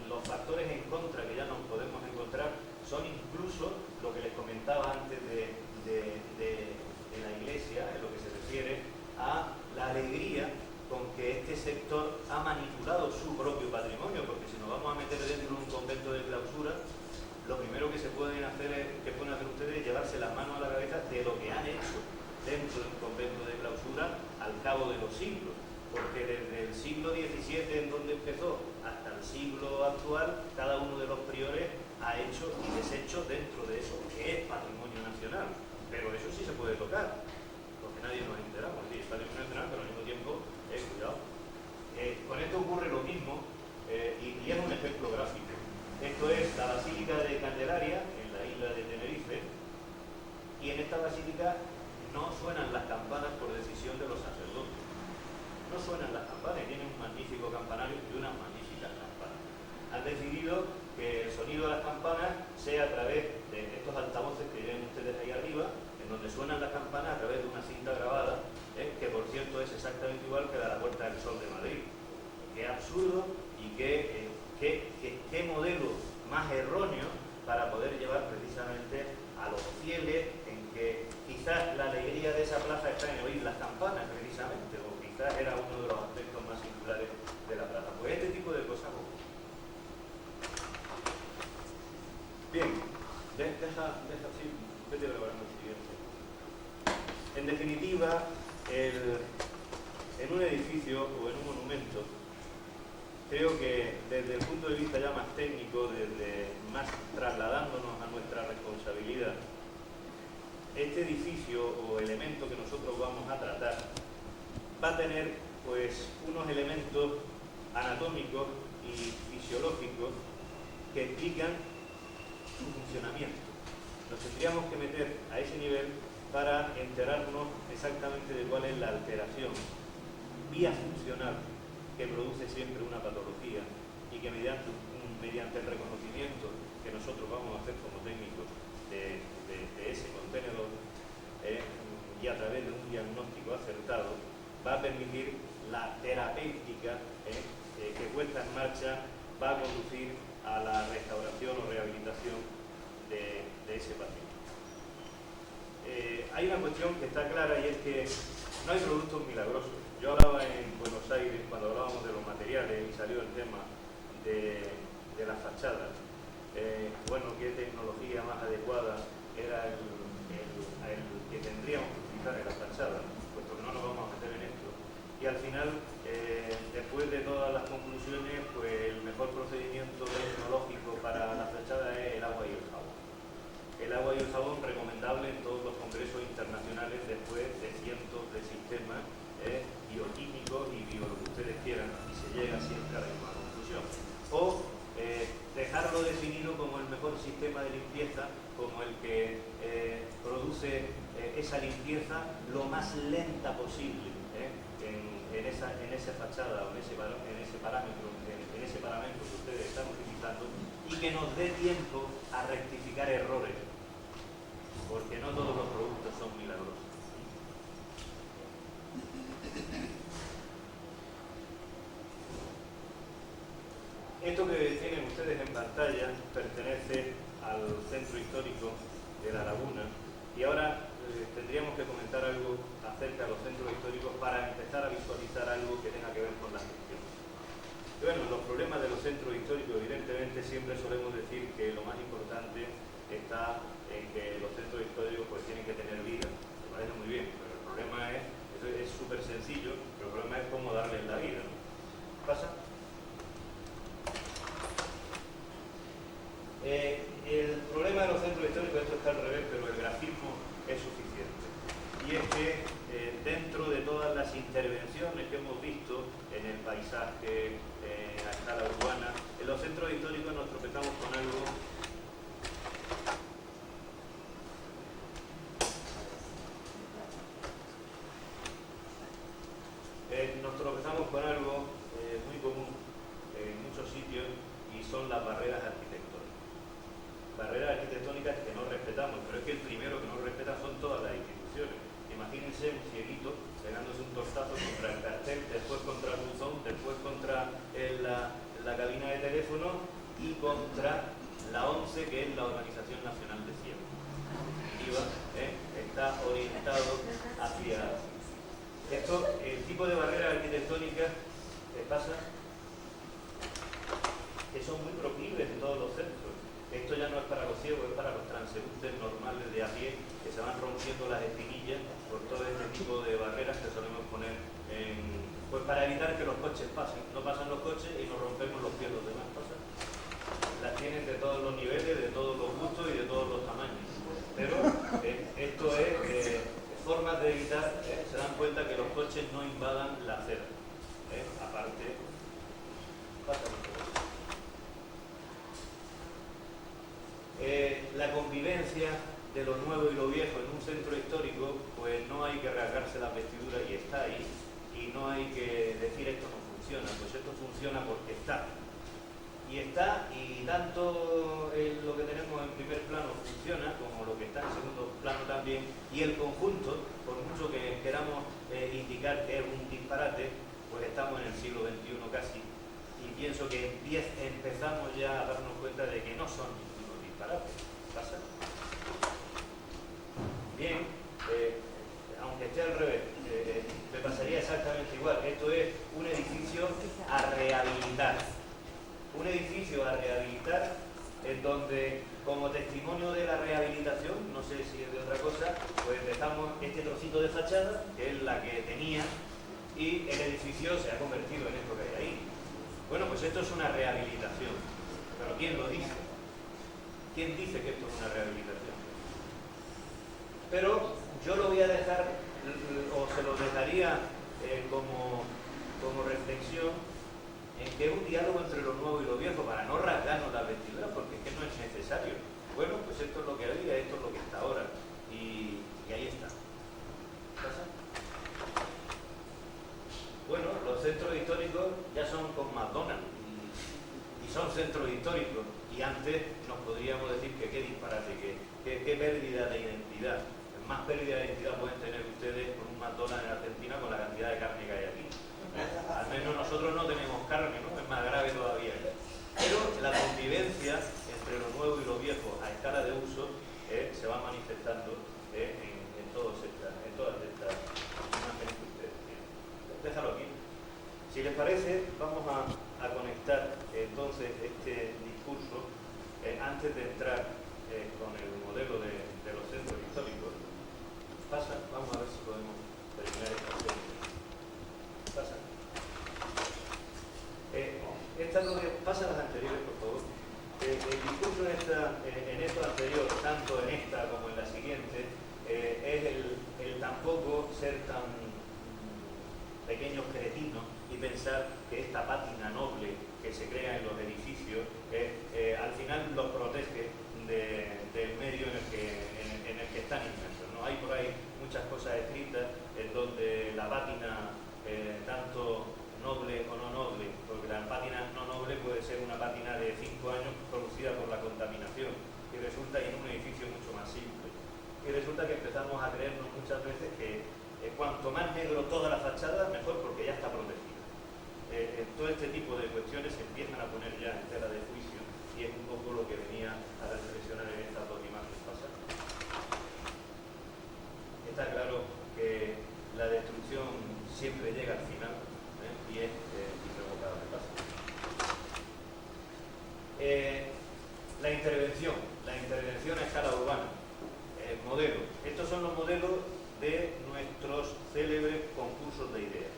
S1: los factores en contra que ya nos podemos encontrar son incluso lo que les comentaba antes de la Iglesia, en lo que se refiere a la alegría con que este sector ha manipulado su propio patrimonio, porque si nos vamos a meter dentro de un convento de clausura, lo primero que pueden hacer ustedes es llevarse las manos a la cabeza de lo que han hecho dentro de un convento de clausura al cabo de los siglos. Porque desde el siglo XVII, en donde empezó, hasta el siglo actual, cada uno de los priores ha hecho y deshecho dentro de eso, que es patrimonio nacional. Pero eso sí se puede tocar, porque nadie nos enteramos. Sí, es patrimonio nacional, pero al mismo tiempo, cuidado. Con esto ocurre lo mismo, y es un ejemplo gráfico. Esto es la Basílica de Candelaria, en la isla de Tenerife, y en esta basílica no suenan las campanas por decisión de los sacerdotes. No suenan las campanas, tienen un magnífico campanario y unas magníficas campanas. Han decidido que el sonido de las campanas sea a través de estos altavoces que ven ustedes ahí arriba, en donde suenan las campanas a través de una cinta grabada, que por cierto es exactamente igual que la Puerta del Sol de Madrid. Qué absurdo y qué modelo más erróneo para poder llevar precisamente a los fieles en que quizás la alegría de esa plaza está en oír las campanas precisamente, o quizás era uno de los aspectos más singulares de la plaza. Pues este tipo de cosas ocurren. Bien, sí, vete preparando el siguiente. En definitiva, en un edificio o en un monumento, creo que desde el punto de vista ya más técnico, desde más trasladándonos a nuestra responsabilidad, este edificio o elemento que nosotros vamos a tratar va a tener pues unos elementos anatómicos y fisiológicos que explican su funcionamiento. Nos tendríamos que meter a ese nivel para enterarnos exactamente de cuál es la alteración vía funcional que produce siempre una patología y que mediante el reconocimiento que nosotros vamos a hacer como técnicos de ese contenedor y a través de un diagnóstico acertado va a permitir la terapéutica que puesta en marcha va a conducir a la restauración o rehabilitación de ese patrimonio. Hay una cuestión que está clara y es que no hay productos milagrosos. Yo hablaba en Buenos Aires, cuando hablábamos de los materiales, y salió el tema de las fachadas. Bueno, ¿qué tecnología más adecuada era el que tendríamos que utilizar en las fachadas? Puesto que no nos vamos a meter en esto. Y al final, después de todas las conclusiones, pues el mejor procedimiento tecnológico para las fachadas es el agua y el jabón. El agua y el jabón recomendable en todos los congresos internacionales después de cientos de sistemas bioquímicos y bio lo que ustedes quieran, y se llega siempre a la misma conclusión. O dejarlo definido como el mejor sistema de limpieza, como el que produce esa limpieza lo más lenta posible, en esa fachada o en ese parámetro que ustedes están utilizando, y que nos dé tiempo a rectificar errores, porque no todos los productos son milagrosos. Esto que tienen ustedes en pantalla pertenece al centro histórico de La Laguna, y ahora tendríamos que comentar algo acerca de los centros históricos para empezar a visualizar algo que tenga que ver con la gestión. Y bueno, los problemas de los centros históricos, evidentemente, siempre solemos decir que lo más importante está en que los centros históricos pues tienen que tener vida. Me parece muy bien, pero el problema es súper sencillo, pero el problema es cómo darles la vida, ¿no? ¿Pasa? El problema de los centros históricos, esto está al revés, pero el grafismo es suficiente. Y es que dentro de todas las intervenciones que hemos visto en el paisaje, a escala urbana, en los centros históricos nos tropezamos con algo muy común en muchos sitios, y son las barreras arquitectónicas. Barreras arquitectónicas que no respetamos, pero es que el primero que no respeta son todas las instituciones. Imagínense un cieguito pegándose un tortazo contra el cartel, después contra el buzón, después contra la cabina de teléfono y contra la ONCE, que es la Organización Nacional de Ciegos. Está orientado hacia esto. El tipo de barreras arquitectónicas pasa que son muy proclives en todos los centros. Esto ya no es para los ciegos, es para los transeúntes normales de a pie, que se van rompiendo las espinillas por todo este tipo de barreras que solemos poner pues para evitar que los coches pasen. No pasan los coches y nos rompemos los pies los demás. ¿Pasa? Las tienen de todos los niveles, de todos los gustos y de todos los tamaños. Pero esto es formas de evitar, se dan cuenta que los coches no invadan la acera. Aparte, pasa mucho. La convivencia de lo nuevo y lo viejo en un centro histórico, pues no hay que rasgarse las vestiduras y está ahí, y no hay que decir esto no funciona, pues esto funciona porque está. Y está, y tanto lo que tenemos en primer plano funciona, como lo que está en segundo plano también, y el conjunto, por mucho que queramos indicar que es un disparate, pues estamos en el siglo XXI casi, y pienso que empezamos ya a darnos cuenta de que no son ningunos disparates. ¿Pasa? Bien, aunque esté al revés, me pasaría exactamente igual. Esto es un edificio a rehabilitar. Un edificio a rehabilitar en donde, como testimonio de la rehabilitación, no sé si es de otra cosa, pues dejamos este trocito de fachada, que es la que tenía, y el edificio se ha convertido en esto que hay ahí. Bueno, pues esto es una rehabilitación. ¿Pero quién lo dice? ¿Quién dice que esto es una rehabilitación? Pero yo lo voy a dejar, o se lo dejaría como reflexión, en que es un diálogo entre lo nuevo y lo viejo, para no rasgarnos las vestiduras, porque es que no es necesario. Bueno, pues esto es lo que había, esto es lo que está ahora, y ahí está. ¿Pasa? Bueno, los centros históricos ya son con McDonald's, y son centros históricos, y antes nos podríamos decir que qué disparate, qué pérdida de identidad. Más pérdida de identidad pueden tener ustedes con un McDonald's en Argentina con la cantidad de carne que hay aquí. Al menos nosotros no tenemos carne, ¿no? Es más grave todavía. Pero la convivencia entre lo nuevo y lo viejo a escala de uso se va manifestando en todas estas imágenes que ustedes tienen. Déjalo aquí. Si les parece, vamos a conectar entonces este discurso antes de entrar con el modelo de los centros históricos. Pasa, vamos a ver si podemos terminar esta serie. Pasa. Pasa las anteriores, por favor. El discurso en esto anterior, tanto en esta como en la siguiente, es el tampoco ser tan pequeños cretinos y pensar que esta pátina noble que se crea en los edificios al final los protege del medio en el que están inmersos, ¿no? Hay por ahí muchas cosas escritas en donde la pátina tanto y resulta que empezamos a creernos muchas veces que cuanto más negro toda la fachada, mejor, porque ya está protegida. Todo este tipo de cuestiones se empiezan a poner ya en tela de juicio y es un poco lo que venía a reflexionar en estas dos imágenes pasadas. Está claro que la destrucción siempre llega al final y es irrevocable. La intervención a escala urbana, modelos. Estos son los modelos de nuestros célebres concursos de ideas.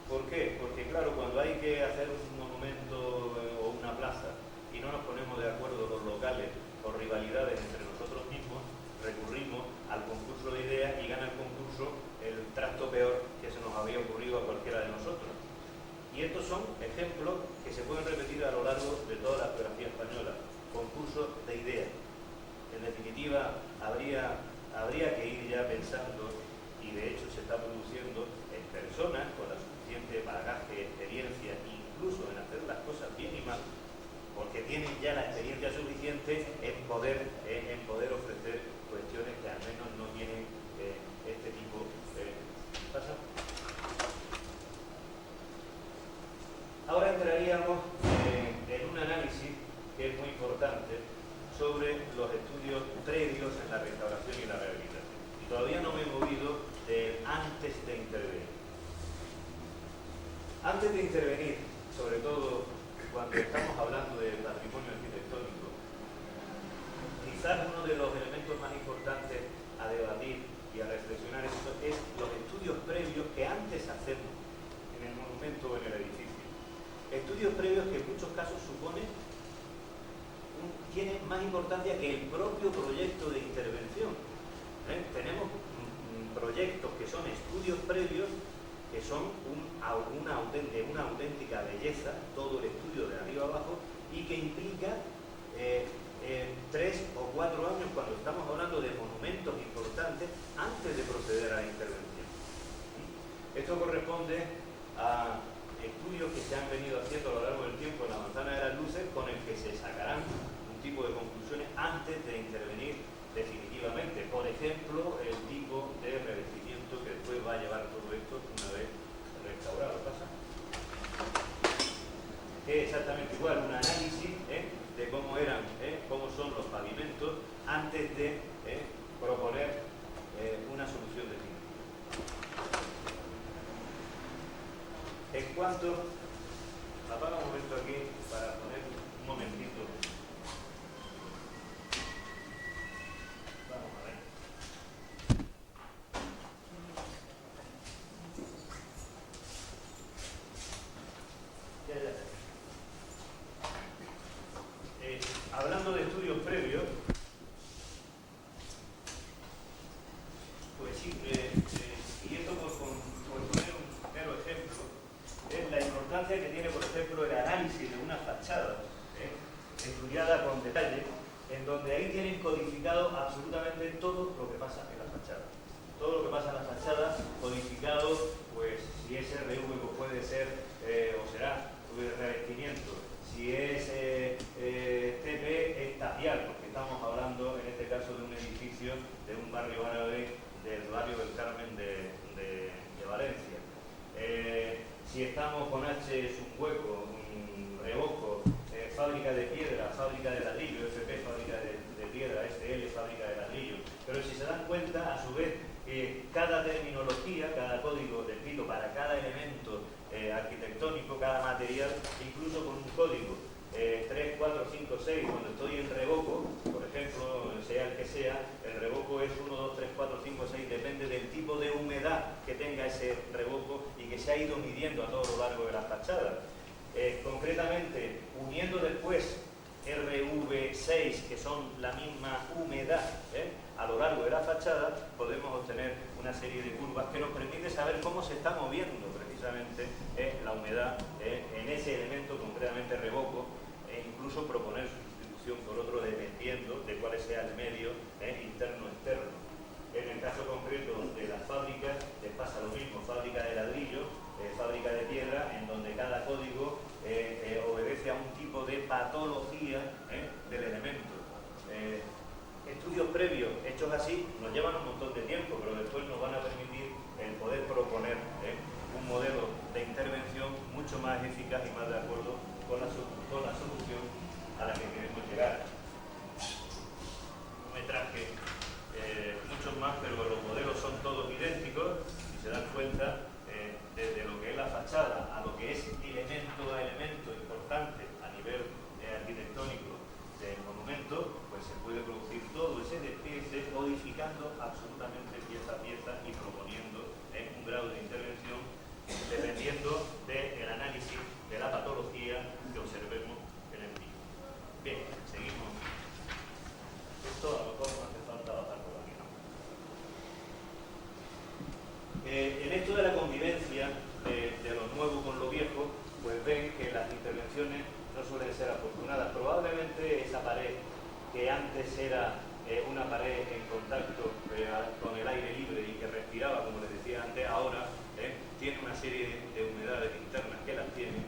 S1: ¿Por qué? Porque claro, cuando hay que hacer un monumento o una plaza y no nos ponemos de acuerdo los locales por rivalidades entre nosotros mismos, recurrimos al concurso de ideas y gana el concurso el tracto peor que se nos había ocurrido a cualquiera de nosotros. Y estos son ejemplos que se pueden repetir a lo largo de toda la geografía española. Concursos de ideas. En definitiva, habría que ir ya pensando, y de hecho se está produciendo, en personas con la suficiente bagaje, experiencia, incluso en hacer las cosas bien y mal, porque tienen ya la experiencia suficiente en poder ofrecer cuestiones que al menos no tienen este tipo de... ¿Pasa? Ahora entraríamos en un análisis que es muy importante sobre los estudios previos en la restauración y la rehabilitación. Y todavía no me he movido del antes de intervenir. Antes de intervenir, sobre todo cuando estamos hablando de patrimonio arquitectónico, quizás uno de los elementos más importantes a debatir y a reflexionar es los estudios previos que antes hacemos en el monumento o en el edificio. Estudios previos que en muchos casos tienen más importancia que el propio proyecto de intervención. Tenemos proyectos que son estudios previos, que son una auténtica belleza, todo el estudio de arriba abajo, y que implica 3 o 4 años, cuando estamos hablando de monumentos importantes, antes de proceder a la intervención. Esto corresponde a estudios que se han venido haciendo a lo largo del tiempo en la manzana de las luces, con el que se sacarán un tipo de conclusiones antes de intervenir definitivamente. Por ejemplo, el tipo de revestimiento que después va a llevar todo esto una vez restaurado. ¿Pasa? Es exactamente igual, un análisis de cómo son los pavimentos antes de proponer una solución definitiva. En cuanto, apaga un momento aquí para poner un momentito. Vamos a ver. Hablando de estudios previos, pues sí, y esto por poner un mero ejemplo, es la importancia que tiene, por ejemplo, el análisis de una fachada, estudiada con detalle, en donde ahí tienen codificado absolutamente todo lo que pasa en la fachada. Todo lo que pasa en la fachada, codificado, pues si es RV, pues puede ser o será revestimiento. Si es TP, es tapial, porque estamos hablando en este caso de un edificio de un barrio árabe, del barrio del Carmen de Valencia. Si estamos con H es un hueco, un revoco, fábrica de piedra, fábrica de ladrillo, FP, fábrica de piedra, SL, fábrica de ladrillo. Pero si se dan cuenta, a su vez, cada terminología, cada código descrito para cada elemento arquitectónico, cada material, incluso con un código 3, 4, 5, 6, cuando estoy en revoco, por ejemplo, sea el que sea, el revoco es 1, 2, 3, 4, 5, 6, depende del tipo de humedad que tenga ese revoco y que se ha ido midiendo a todo lo largo de la fachada. Concretamente, uniendo después RV6, que son la misma humedad a lo largo de la fachada, podemos obtener una serie de curvas que nos permite saber cómo se está moviendo precisamente la humedad en ese elemento, concretamente revoco, e incluso proponer su sustitución por otro dependiendo de cuál sea el medio interno o externo. En el caso concreto de las fábricas, les pasa lo mismo, fábrica de ladrillo, fábrica de piedra, en donde cada código obedece a un tipo de patología del elemento. Estudios previos hechos así lo que es elemento a elemento importante a nivel arquitectónico del monumento, pues se puede producir todo ese despliegue codificando absolutamente pieza a pieza y proponiendo un grado de intervención dependiendo del análisis de la patología que observemos en el mismo. Bien, seguimos. Esto a lo mejor no hace falta bajar por aquí, ¿no? En esto de la convivencia de lo nuevo con lo viejo, pues ven que las intervenciones no suelen ser afortunadas. Probablemente esa pared, que antes era una pared en contacto con el aire libre y que respiraba, como les decía antes, ahora tiene una serie de humedades internas que las tiene,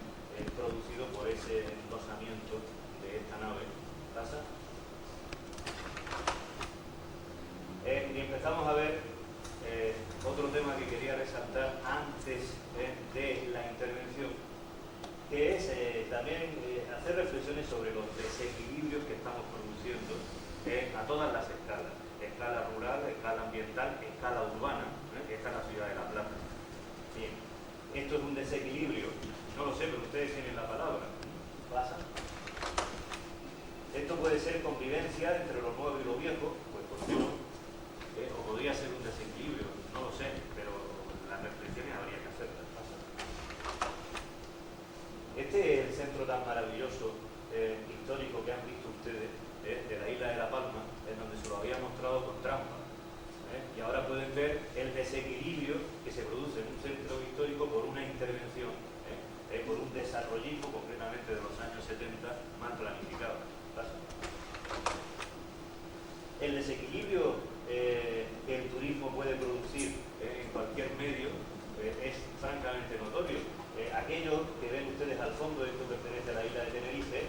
S1: producido por ese endosamiento de esta nave. ¿Pasa? Y empezamos a ver otro tema que quería resaltar antes de la intervención, que es también hacer reflexiones sobre los desequilibrios que estamos produciendo a todas las escalas: escala rural, escala ambiental, escala urbana. Esta es la ciudad de La Plata. Bien, esto es un desequilibrio, no lo sé, pero ustedes tienen la palabra. ¿Pasa? Esto puede ser convivencia entre lo nuevo y lo viejo, pues ¿por qué no? O podría ser un desequilibrio, no lo sé, pero las reflexiones habría que hacerlas. ¿Pasa? Este es el centro tan maravilloso histórico que han visto ustedes, de la isla de La Palma, en donde se lo había mostrado con trampa. Y ahora pueden ver el desequilibrio que se produce en un centro histórico por una intervención, por un desarrollismo concretamente de los años 70 mal planificado. ¿Pasa? El desequilibrio que el turismo puede producir en cualquier medio es francamente notorio. Aquello que ven ustedes al fondo, esto pertenece a la isla de Tenerife,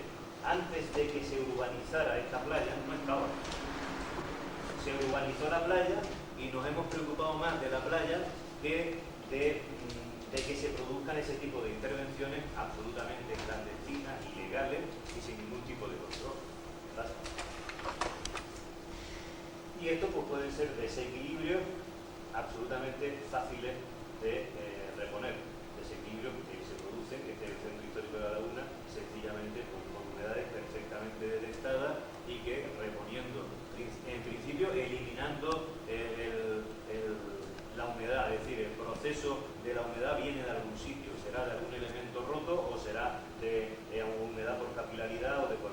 S1: antes de que se urbanizara esta playa, no estaba. Se urbanizó la playa y nos hemos preocupado más de la playa que de que se produzcan ese tipo de intervenciones absolutamente clandestinas, ilegales y sin ningún tipo de control. ¿Pasa? Y esto pues pueden ser desequilibrios absolutamente fáciles de reponer. Desequilibrios que se producen, que es el centro histórico de La Laguna, sencillamente con humedades perfectamente detectadas y que reponiendo, en principio eliminando la humedad, es decir, el proceso de la humedad viene de algún sitio, será de algún elemento roto o será de humedad por capilaridad o por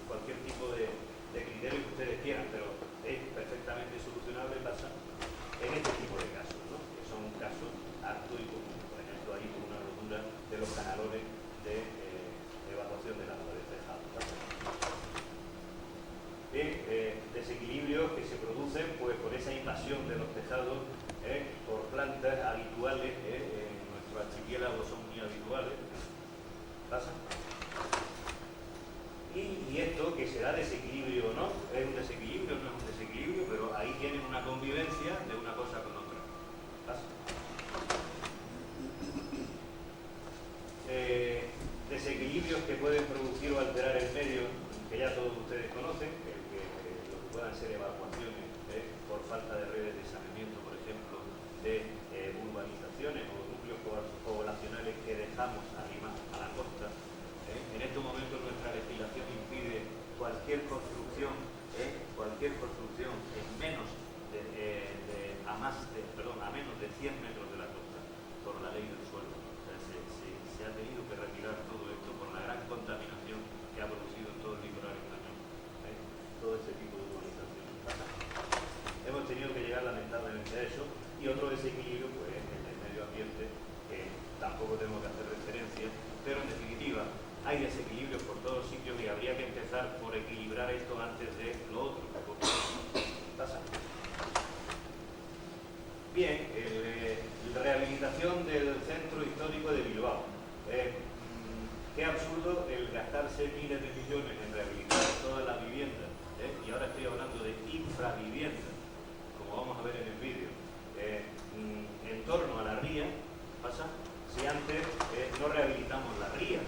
S1: cualquier tipo de criterio que ustedes quieran, pero es perfectamente solucionable. Pasa en este tipo de casos, ¿no? Que son casos hartos y comunes. Por ejemplo, ahí con una rotura de los canalones de evacuación del agua del tejado. Bien, desequilibrios que se producen pues por esa invasión de los tejados por plantas habituales, en nuestro archipiélago son muy habituales. ¿Pasa? Y esto, que será desequilibrio o no, es un desequilibrio, no es un desequilibrio, pero ahí tienen una convivencia de una cosa con otra. ¿Pasa? Desequilibrios que pueden producir o alterar el medio, que ya todos ustedes conocen, lo que puedan ser evacuaciones por falta de redes de saneamiento, por ejemplo, de urbanizaciones o núcleos poblacionales que dejamos arriba a la costa. En estos momentos nuestra legislación impide cualquier construcción en menos a menos de 100 metros de la costa por la ley del suelo. O sea, se ha tenido que retirar todo esto por la gran contaminación que ha producido en todo el litoral español, todo este tipo de urbanización. Hemos tenido que llegar lamentablemente a eso. Y otro desequilibrio pues en el medio ambiente, que tampoco tenemos que hacer referencia, pero en definitiva hay desequilibrios por todos sitios y habría que empezar por equilibrar esto antes de lo otro. ¿Pasa? Bien, la rehabilitación del centro histórico de Bilbao. Qué absurdo el gastarse miles de millones en rehabilitar todas las viviendas, y ahora estoy hablando de infraviviendas, como vamos a ver en el vídeo, en torno a la ría. ¿Pasa? Si antes no rehabilitamos la ría.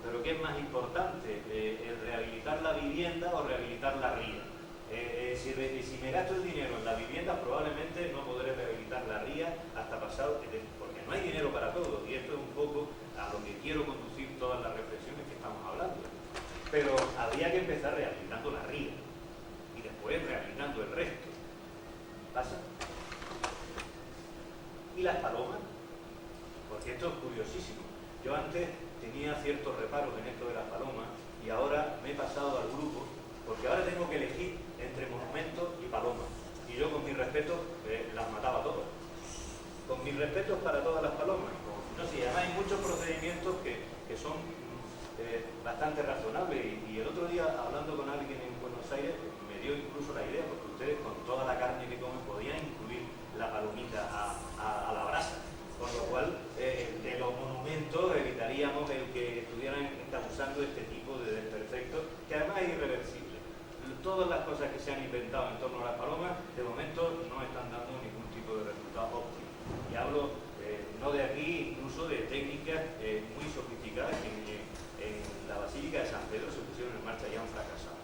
S1: Pero ¿qué es más importante? ¿El rehabilitar la vivienda o rehabilitar la ría? Si me gasto el dinero en la vivienda, probablemente no podré rehabilitar la ría hasta pasado, porque no hay dinero para todo, y esto es un poco muchísimo. Yo antes tenía ciertos reparos en esto de las palomas y ahora me he pasado al grupo porque ahora tengo que elegir entre monumentos y palomas. Y yo con mis respetos las mataba todas. Con mis respetos para todas las palomas. No sé, además hay muchos procedimientos que son bastante razonables. Y el otro día, hablando con alguien en Buenos Aires, me dio incluso la idea, porque ustedes con toda la carne que comen podían incluir la palomita a la brasa. Con lo cual, de los monumentos evitaríamos el que estuvieran causando este tipo de desperfectos, que además es irreversible. Todas las cosas que se han inventado en torno a las palomas, de momento no están dando ningún tipo de resultado óptimo. Y hablo no de aquí, incluso de técnicas muy sofisticadas que en la Basílica de San Pedro se pusieron en marcha y han fracasado.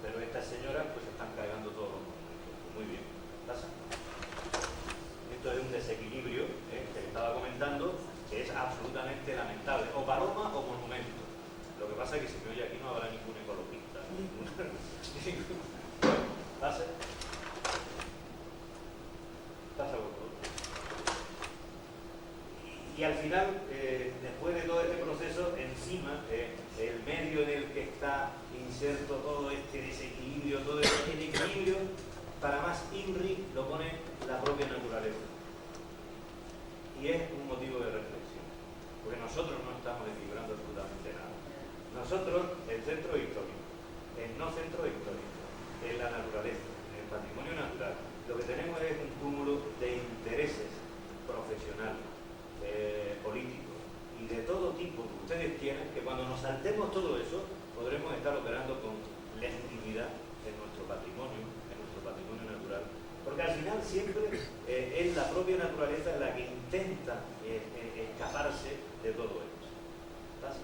S1: Pero estas señoras pues están cargando todos los monumentos. Muy bien, pasa. Esto es un desequilibrio que le estaba comentando, que es absolutamente lamentable. O paloma o monumento. Lo que pasa es que si me oye aquí no habrá ningún ecologista. ¿Pasa? Pasa por todo. Y al final, después de todo este proceso, encima, el medio en el que está inserto todo este desequilibrio, todo este equilibrio, para más INRI lo pone la propia naturaleza. Y es un motivo de reflexión, porque nosotros no estamos equilibrando absolutamente nada. Nosotros, el centro histórico, el no centro histórico, en la naturaleza, en el patrimonio natural, lo que tenemos es un cúmulo de intereses profesionales, políticos y de todo tipo que ustedes tienen, que cuando nos saltemos todo eso podremos estar operando con legitimidad en nuestro patrimonio natural, porque al final siempre es la propia naturaleza la que intenta escaparse de todo esto. ¿Pasa?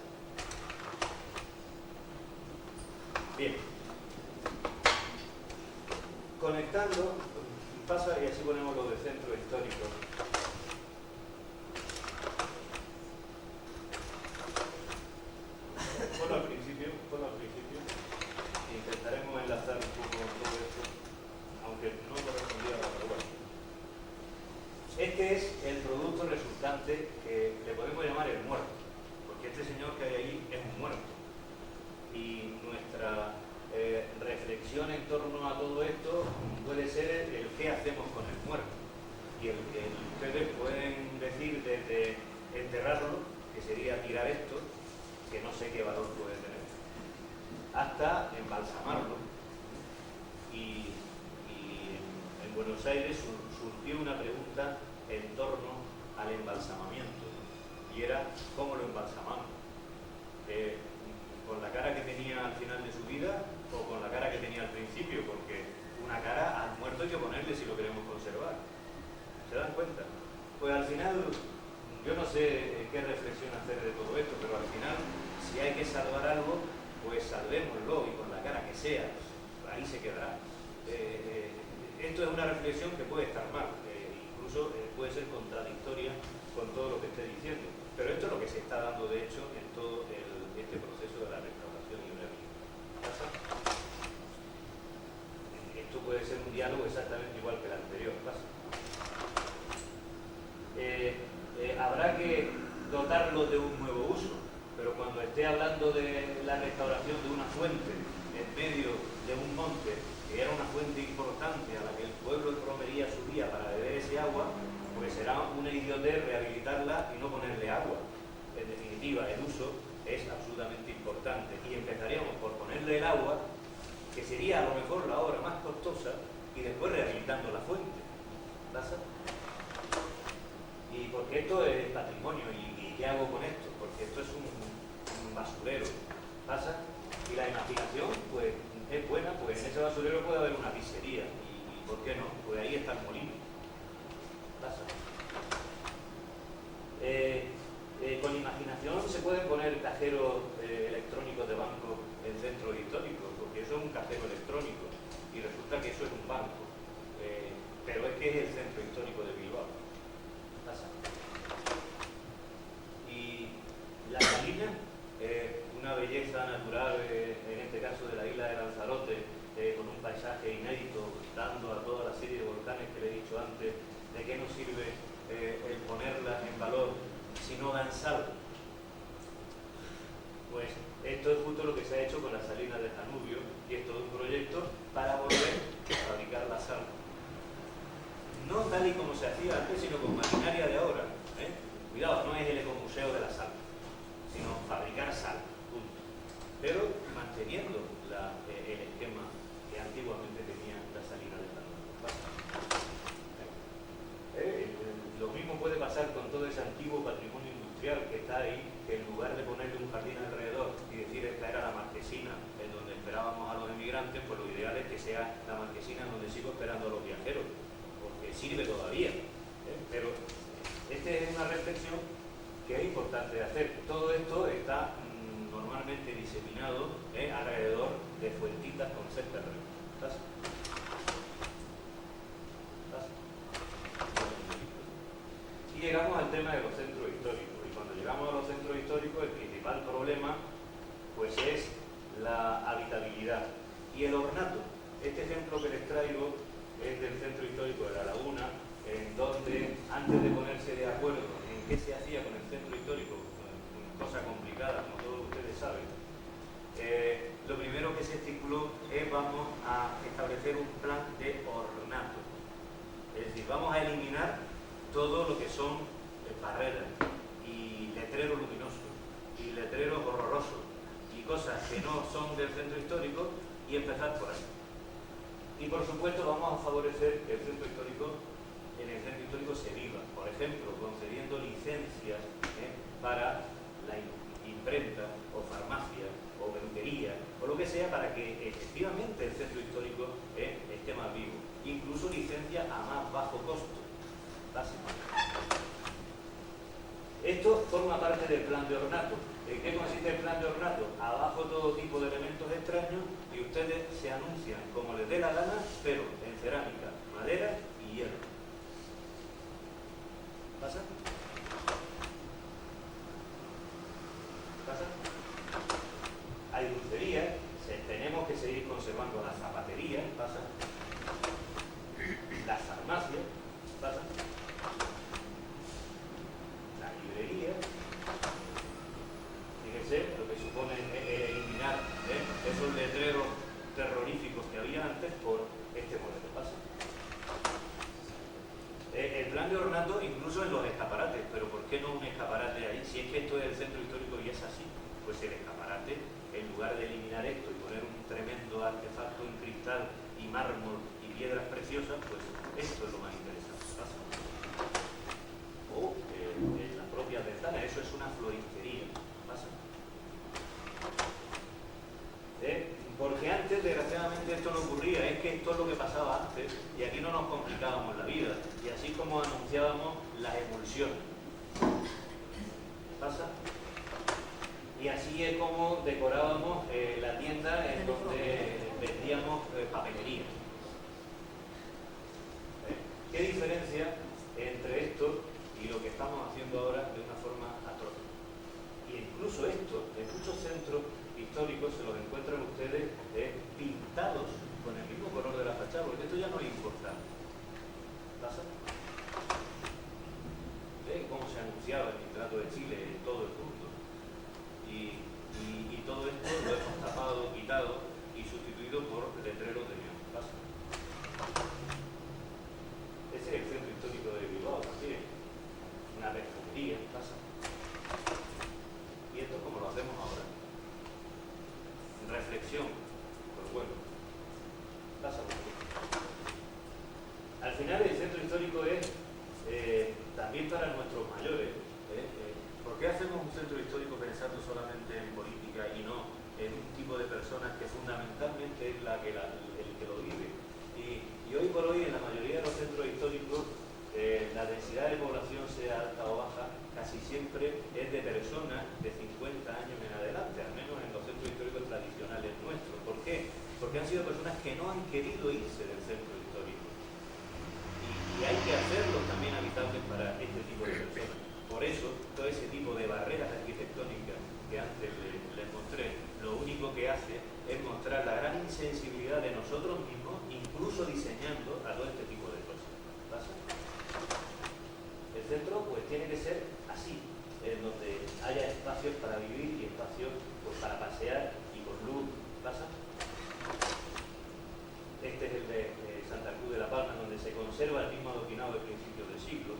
S1: Bien, conectando, pasa y así ponemos lo de centro histórico. Bueno, al principio, intentaremos enlazar un poco todo esto, aunque no correspondía a la pregunta. Este es el producto resultante que le podemos llamar el muerto, porque este señor que hay ahí es un muerto. Y nuestra reflexión en torno a todo esto puede ser el qué hacemos con el muerto. Y el que ustedes pueden decir desde enterrarlo, que sería tirar esto, que no sé qué valor puede tener, hasta embalsamarlo. Y en Buenos Aires surgió una pregunta en torno al embalsamamiento, y era ¿cómo lo embalsamamos? ¿Con la cara que tenía al final de su vida o con la cara que tenía al principio? Porque una cara al muerto hay que ponerle si lo queremos conservar. ¿Se dan cuenta? Pues al final, yo no sé qué reflexión hacer de todo esto, pero al final, si hay que salvar algo, pues salvémoslo, y con la cara que sea, pues ahí se quedará. Esto es una reflexión que puede estar mal, incluso puede ser contradictoria con todo lo que esté diciendo, pero esto es lo que se está dando de hecho en todo este proceso de la restauración y rehabilitación. Esto puede ser un diálogo exactamente igual que el anterior. Habrá que dotarlo de un nuevo uso, pero cuando esté hablando de la restauración de una fuente en medio de un monte, que era una fuente importante a la que el pueblo de Romería subía para beber ese agua, pues será una idiotez rehabilitarla y no ponerle agua. En definitiva, el uso es absolutamente importante, y empezaríamos por ponerle el agua, que sería a lo mejor la obra más costosa, y después rehabilitando la fuente. ¿Pasa? Y porque esto es patrimonio, ¿y qué hago con esto? Porque esto es un basurero. ¿Pasa? Y la imaginación, pues, es buena, pues en ese basurero puede haber una pizzería, y ¿por qué no? Pues ahí está el molino. ¿Pasa? Con imaginación se pueden poner cajeros electrónicos de banco en centros históricos, porque eso es un cajero electrónico, y resulta que eso es un banco. Pero es que es el centro histórico de Bilbao. ¿Pasa? Y la salina, una belleza natural, en este caso de la isla de Lanzarote, con un paisaje inédito, dando a toda la serie de volcanes que le he dicho antes, ¿de qué nos sirve el ponerla en valor si si no dan sal. Pues esto es justo lo que se ha hecho con las salinas del Danubio, y es todo un proyecto para volver a fabricar la sal. No tal y como se hacía antes, sino con maquinaria de ahora. Cuidado, no es el ecomuseo de la sal, sino fabricar sal, punto. Pero manteniendo el esquema que antiguamente tenía la salina del Danubio. Lo mismo puede pasar con todo ese antiguo patrimonio industrial que está ahí, que en lugar de ponerle un jardín alrededor y decir esta era la marquesina en donde esperábamos a los emigrantes, pues lo ideal es que sea la marquesina en donde sigo esperando a los viajeros, porque sirve todavía. Pero esta es una reflexión que es importante hacer. Todo esto está normalmente diseminado alrededor de fuentitas con césped. Y llegamos al tema de los centros históricos. Y cuando llegamos a los centros históricos, el principal problema pues es la habitabilidad y el ornato. Este ejemplo que les traigo es del centro histórico de La Laguna, en donde antes de ponerse de acuerdo en qué se hacía con el centro histórico, cosa complicada como todos ustedes saben, lo primero que se estipuló es vamos a establecer un plan de ornato. Es decir, vamos a eliminar todo lo que son barreras y letreros luminosos y letreros horrorosos y cosas que no son del centro histórico y empezar por ahí. Y por supuesto vamos a favorecer que en el centro histórico se viva, por ejemplo, concediendo licencias para la imprenta o farmacia o peluquería o lo que sea, para que efectivamente el centro histórico esté más vivo. Incluso licencias a más bajo costo. Esto forma parte del plan de ornato. ¿En qué consiste el plan de ornato? Abajo todo tipo de elementos extraños y ustedes se anuncian como les dé la gana, pero en cerámica, madera y hierro. ¿Pasa? ¿Pasa? Hay dulcerías, tenemos que seguir conservando la zapatería, ¿pasa? Las farmacias, ¿pasa? La librería. Fíjense lo que supone eliminar esos letreros terroríficos que había antes por este modelo. ¿Pasa? El plan de ornato incluso en los escaparates, pero ¿por qué no un escaparate ahí? Si es que esto es el centro histórico y es así, pues el escaparate, en lugar de eliminar esto y poner un tremendo artefacto en cristal y mármol y piedras preciosas, pues esto es lo más interesante. ¿Pasa? O en las propias ventanas, eso es una floristería. ¿Pasa? Porque antes, desgraciadamente, esto no ocurría. Es que esto es lo que pasaba antes y aquí no nos complicábamos la vida. Y así como anunciábamos las emulsiones. ¿Pasa? Y así es como decorábamos la tienda en donde vendíamos papelería. ¿Qué diferencia entre esto y lo que estamos haciendo ahora de una forma atroz? Y incluso esto, en muchos centros históricos se los encuentran ustedes pintados con el mismo color de la fachada, porque esto ya no es importante. ¿Pasa? Cómo se anunciaba el nitrato de Chile en todo el mundo. Y todo esto lo hemos tapado, quitado y sustituido por letreros de neón. ¿Pasa? Ese es el centro histórico de Bilbao también. Una perfumería. ¿Pasa? Y esto es como lo hacemos ahora. Reflexión, pues bueno, pasa por aquí. Al final el centro histórico es también para nuestros mayores. ¿Por qué hacemos un centro histórico pensando solamente en política y no en un tipo de personas que fundamentalmente es el que lo vive? Y hoy por hoy en la mayoría de los centros históricos la densidad de población, sea alta o baja, casi siempre es de personas de 50 años en adelante, al menos en los centros históricos tradicionales nuestros. ¿Por qué? Porque han sido personas que no han querido irse del centro histórico. Y hay que hacerlos también habitables para este tipo de personas. Por eso, todo ese tipo de barreras arquitectónicas que antes les mostré, lo único que hace es mostrar la gran insensibilidad de nosotros mismos, incluso diseñando a todo este tipo de cosas. ¿Pasa? El centro pues tiene que ser así, es para vivir y espacio pues, para pasear y con luz. ¿Pasa? Este es el de Santa Cruz de la Palma, donde se conserva el mismo adoquinado de principios del siglo.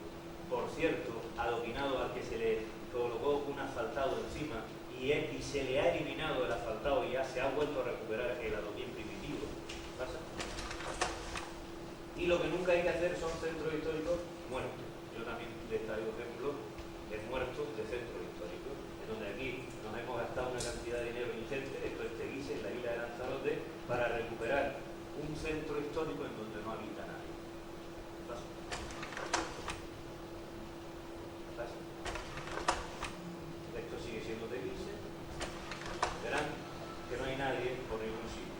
S1: Por cierto, adoquinado al que se le colocó un asfaltado encima y se le ha eliminado el asfaltado y ya se ha vuelto a recuperar el adoquín primitivo. ¿Pasa? Y lo que nunca hay que hacer son centros históricos muertos. Yo también les traigo ejemplos de muertos de centros históricos, en donde aquí nos hemos gastado una cantidad de dinero ingente, esto es Teguise, en la isla de Lanzarote, para recuperar un centro histórico en donde no habita nadie. ¿Pasa? ¿Pasa? Esto sigue siendo Teguise. Verán que no hay nadie por ningún sitio.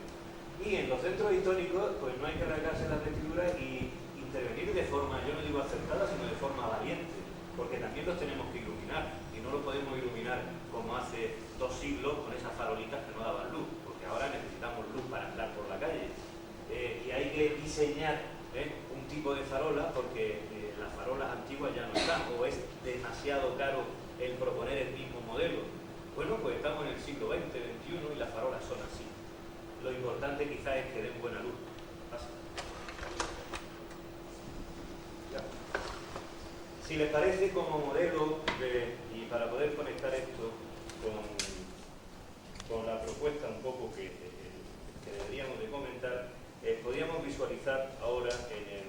S1: Y en los centros históricos, pues no hay que rasgarse las vestiduras y intervenir de forma, yo no digo acertada, sino de forma valiente, porque también los tenemos que iluminar, y no lo podemos iluminar como hace 2 siglos con esas farolitas que no daban luz, porque ahora necesitamos luz para andar por la calle. Y hay que diseñar un tipo de farola, porque las farolas antiguas ya no están, o es demasiado caro el proponer el mismo modelo. Bueno, pues estamos en el siglo XX, XXI y las farolas son así. Lo importante quizás es que den buena luz. ¿Pasa? Ya. Si les parece, como modelo y para poder conectar esto con la propuesta un poco que deberíamos de comentar, podríamos visualizar ahora en el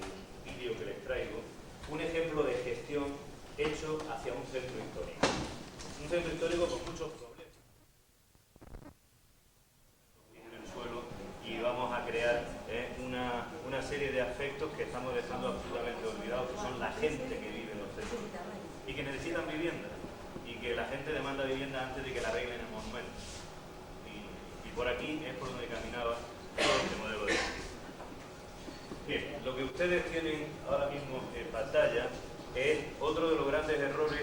S1: vídeo que les traigo un ejemplo de gestión hecho hacia un centro histórico. Un centro histórico con muchos problemas en el suelo, y vamos a crear una serie de aspectos que estamos dejando absolutamente olvidados, que son la gente que vive en los centros y que necesitan vivienda, y que la gente demanda vivienda antes de que la arreglen el monumento. Y por aquí es por donde caminaba todo este modelo de gestión. Bien, lo que ustedes tienen ahora mismo en pantalla es otro de los grandes errores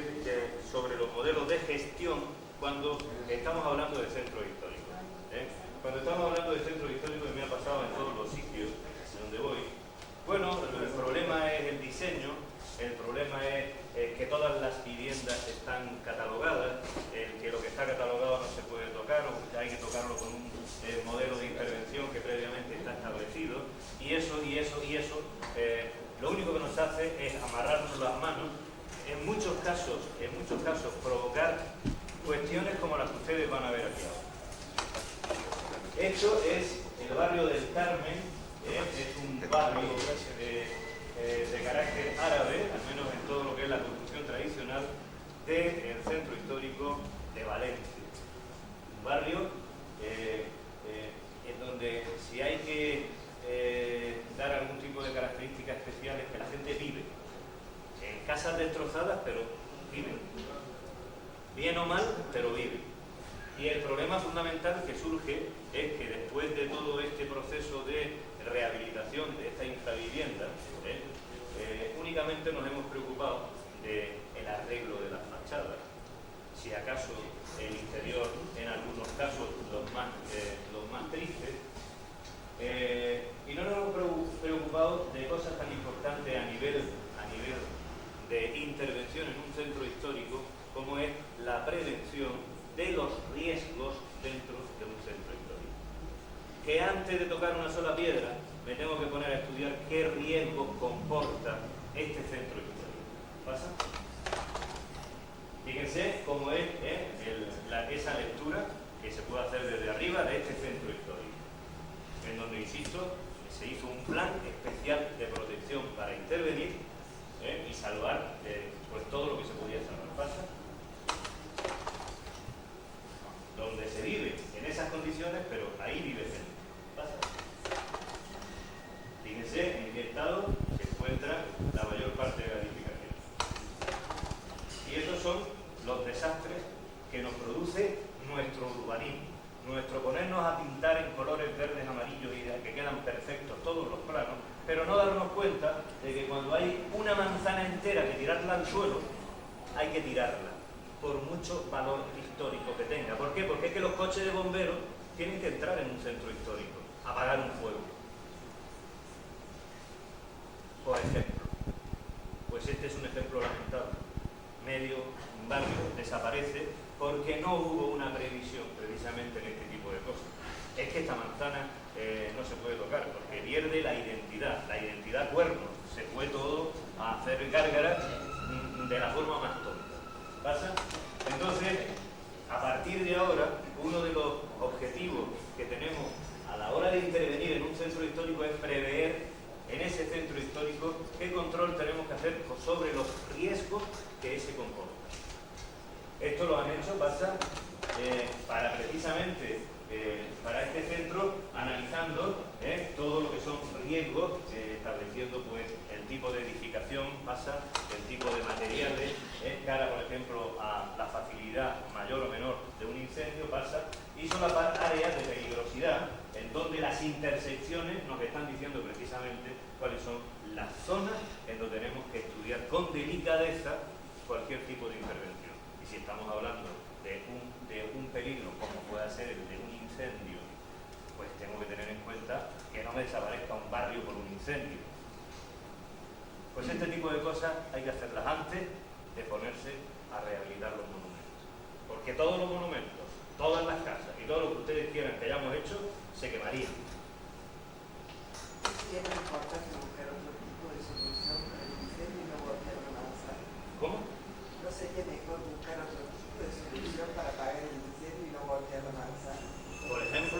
S1: sobre los modelos de gestión cuando estamos hablando de centros históricos. Cuando estamos hablando de centros históricos, y me ha pasado en todos los sitios donde voy, bueno, el problema es el diseño, el problema es que todas las viviendas están catalogadas, que lo que está catalogado no se puede tocar, o hay que tocarlo con un modelo de intervención que previamente está establecido, y eso, lo único que nos hace es amarrarnos las manos, en muchos casos provocar cuestiones como las que ustedes van a ver aquí ahora. Esto es el barrio del Carmen, es un barrio de carácter árabe, al menos en todo lo que es la construcción tradicional del centro histórico de Valencia. Un barrio en donde si hay que dar algún tipo de características especiales, que la gente vive en casas destrozadas, pero viven. Bien o mal, pero viven. Y el problema fundamental que surge es que después de todo este proceso de rehabilitación de esta infravivienda, únicamente nos hemos preocupado del arreglo de las fachadas. Si acaso el interior, en algunos casos los más tristes, y no nos hemos preocupado de cosas tan importantes a nivel de intervención en un centro histórico como es la prevención de los riesgos dentro de un centro histórico. Que antes de tocar una sola piedra me tengo que poner a estudiar qué riesgos comporta este centro histórico. ¿Pasa? Fíjense cómo es esa lectura que se puede hacer desde arriba de este centro histórico, en donde, insisto, se hizo un plan especial de protección para intervenir y salvar pues todo lo que se podía salvar. ¿Pasa? Donde se vive en esas condiciones, pero ahí vive gente. ¿Pasa? Fíjense en qué estado se encuentra la mayor parte de la edificación. Y esos son los desastres que nos produce nuestro urbanismo, nuestro ponernos a pintar en colores verdes, amarillos y que quedan perfectos todos los planos, pero no darnos cuenta de que cuando hay una manzana entera que tirarla al suelo, hay que tirarla, por mucho valor histórico que tenga. ¿Por qué? Porque es que los coches de bomberos tienen que entrar en un centro histórico, a apagar un fuego. Por ejemplo, pues este es un ejemplo lamentable. Un barrio desaparece porque no hubo una previsión precisamente en este tipo de cosas. Es que esta manzana no se puede tocar porque pierde la identidad cuerno, se fue todo a hacer gárgaras de la forma más tonta. ¿Pasa? Entonces, a partir de ahora, uno de los objetivos que tenemos a la hora de intervenir en un centro histórico es prever en ese centro histórico qué control tenemos que hacer sobre los riesgos que ese comporta. Esto lo han hecho, pasa, para precisamente para este centro, analizando todo lo que son riesgos, estableciendo pues el tipo de edificación, pasa, el tipo de materiales, cara por ejemplo a la facilidad mayor o menor de un incendio, pasa, y solapar áreas de peligrosidad en donde las intersecciones nos están diciendo precisamente cuáles son las zonas en donde tenemos que estudiar con delicadeza cualquier tipo de intervención. Y si estamos hablando de un peligro como pueda ser el de un incendio, pues tengo que tener en cuenta que no me desaparezca un barrio por un incendio. Pues este tipo de cosas hay que hacerlas antes de ponerse a rehabilitar los monumentos. Porque todos los monumentos, todas las casas y todo lo que ustedes quieran que hayamos hecho, se quemarían.
S3: Sí, es importante buscar otro tipo de solución para el incendio y no volver a avanzar.
S1: ¿Cómo?
S3: ¿No sería mejor buscar otro tipo de solución para apagar el incendio y no volver a avanzar?
S1: Por ejemplo,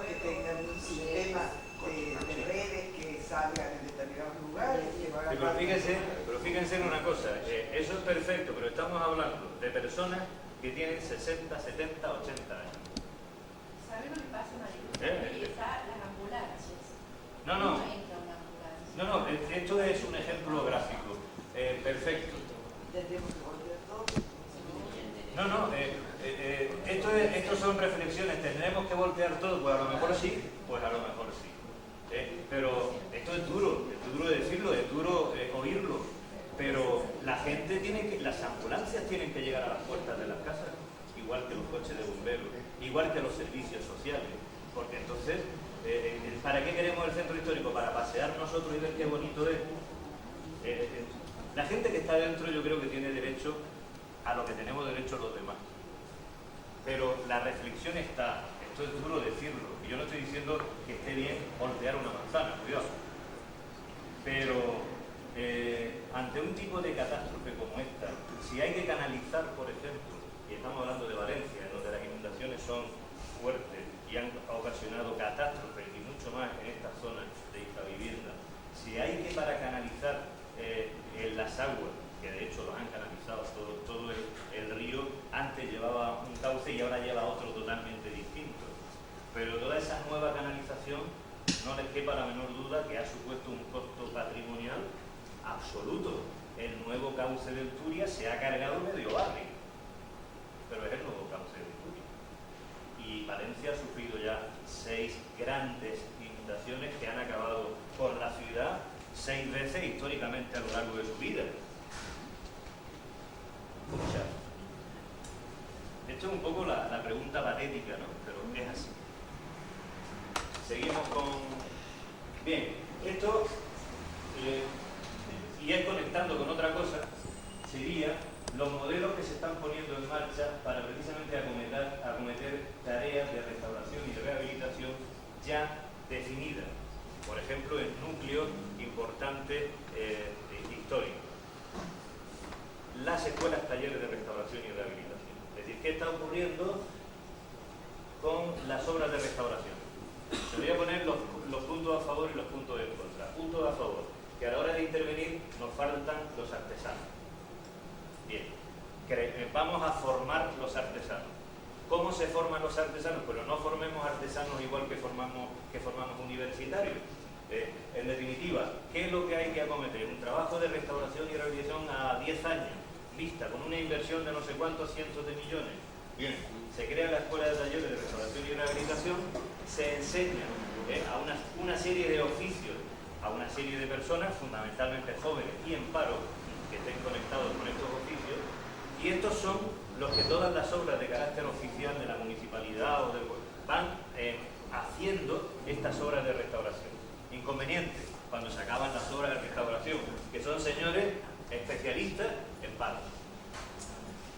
S3: que tengan un sistema de redes que salgan en determinados lugares y que no hagan
S1: sí, pero fíjense en una cosa, eso es perfecto, pero estamos hablando de personas que tienen 60, 70, 80 años.
S4: ¿Sabes lo que pasa, María? Están las ambulancias.
S1: No,
S4: entra una ambulancia.
S1: esto es un ejemplo gráfico, perfecto.
S3: Tendremos que volver todos.
S1: Estos son reflexiones, tendremos que voltear todo, pues a lo mejor sí, pero esto es duro decirlo, es duro oírlo, pero la gente las ambulancias tienen que llegar a las puertas de las casas, igual que los coches de bomberos, igual que los servicios sociales, porque entonces, ¿para qué queremos el centro histórico? Para pasear nosotros y ver qué bonito es. La gente que está dentro yo creo que tiene derecho a lo que tenemos derecho los demás. Pero la reflexión está, esto es duro decirlo, y yo no estoy diciendo que esté bien voltear una manzana, cuidado. Pero ante un tipo de catástrofe como esta, si hay que canalizar, por ejemplo, y estamos hablando de Valencia, en donde las inundaciones son fuertes y han ocasionado catástrofes y mucho más en estas zonas de infravivienda, si hay que para canalizar en las aguas, que de hecho los han canalizado, todo el río antes llevaba un cauce y ahora lleva otro totalmente distinto. Pero toda esa nueva canalización no les quepa la menor duda que ha supuesto un costo patrimonial absoluto. El nuevo cauce del Turia se ha cargado medio barrio, pero es el nuevo cauce del Turia. Y Valencia ha sufrido ya 6 grandes inundaciones que han acabado con la ciudad 6 veces históricamente a lo largo de su vida. Muchas. Esto es un poco la pregunta patética, ¿no? Pero es así. Seguimos con... Bien, esto, y es conectando con otra cosa, sería los modelos que se están poniendo en marcha para precisamente acometer tareas de restauración y de rehabilitación ya definidas. Por ejemplo, en núcleos importantes históricos. Las escuelas talleres de restauración y rehabilitación. Es decir, ¿qué está ocurriendo con las obras de restauración? Se voy a poner los puntos a favor y los puntos en contra. Puntos a favor, que a la hora de intervenir nos faltan los artesanos. Bien, vamos a formar los artesanos. ¿Cómo se forman los artesanos? Pero no formemos artesanos igual que formamos universitarios. En definitiva, ¿qué es lo que hay que acometer? Un trabajo de restauración y rehabilitación a 10 años, vista, con una inversión de no sé cuántos cientos de millones. Bien, se crea la Escuela de Talleres de Restauración y Rehabilitación, se enseña a una serie de oficios, a una serie de personas, fundamentalmente jóvenes y en paro, que estén conectados con estos oficios, y estos son los que todas las obras de carácter oficial de la municipalidad van haciendo estas obras de restauración. Inconveniente, cuando se acaban las obras de restauración, que son señores especialistas en paro,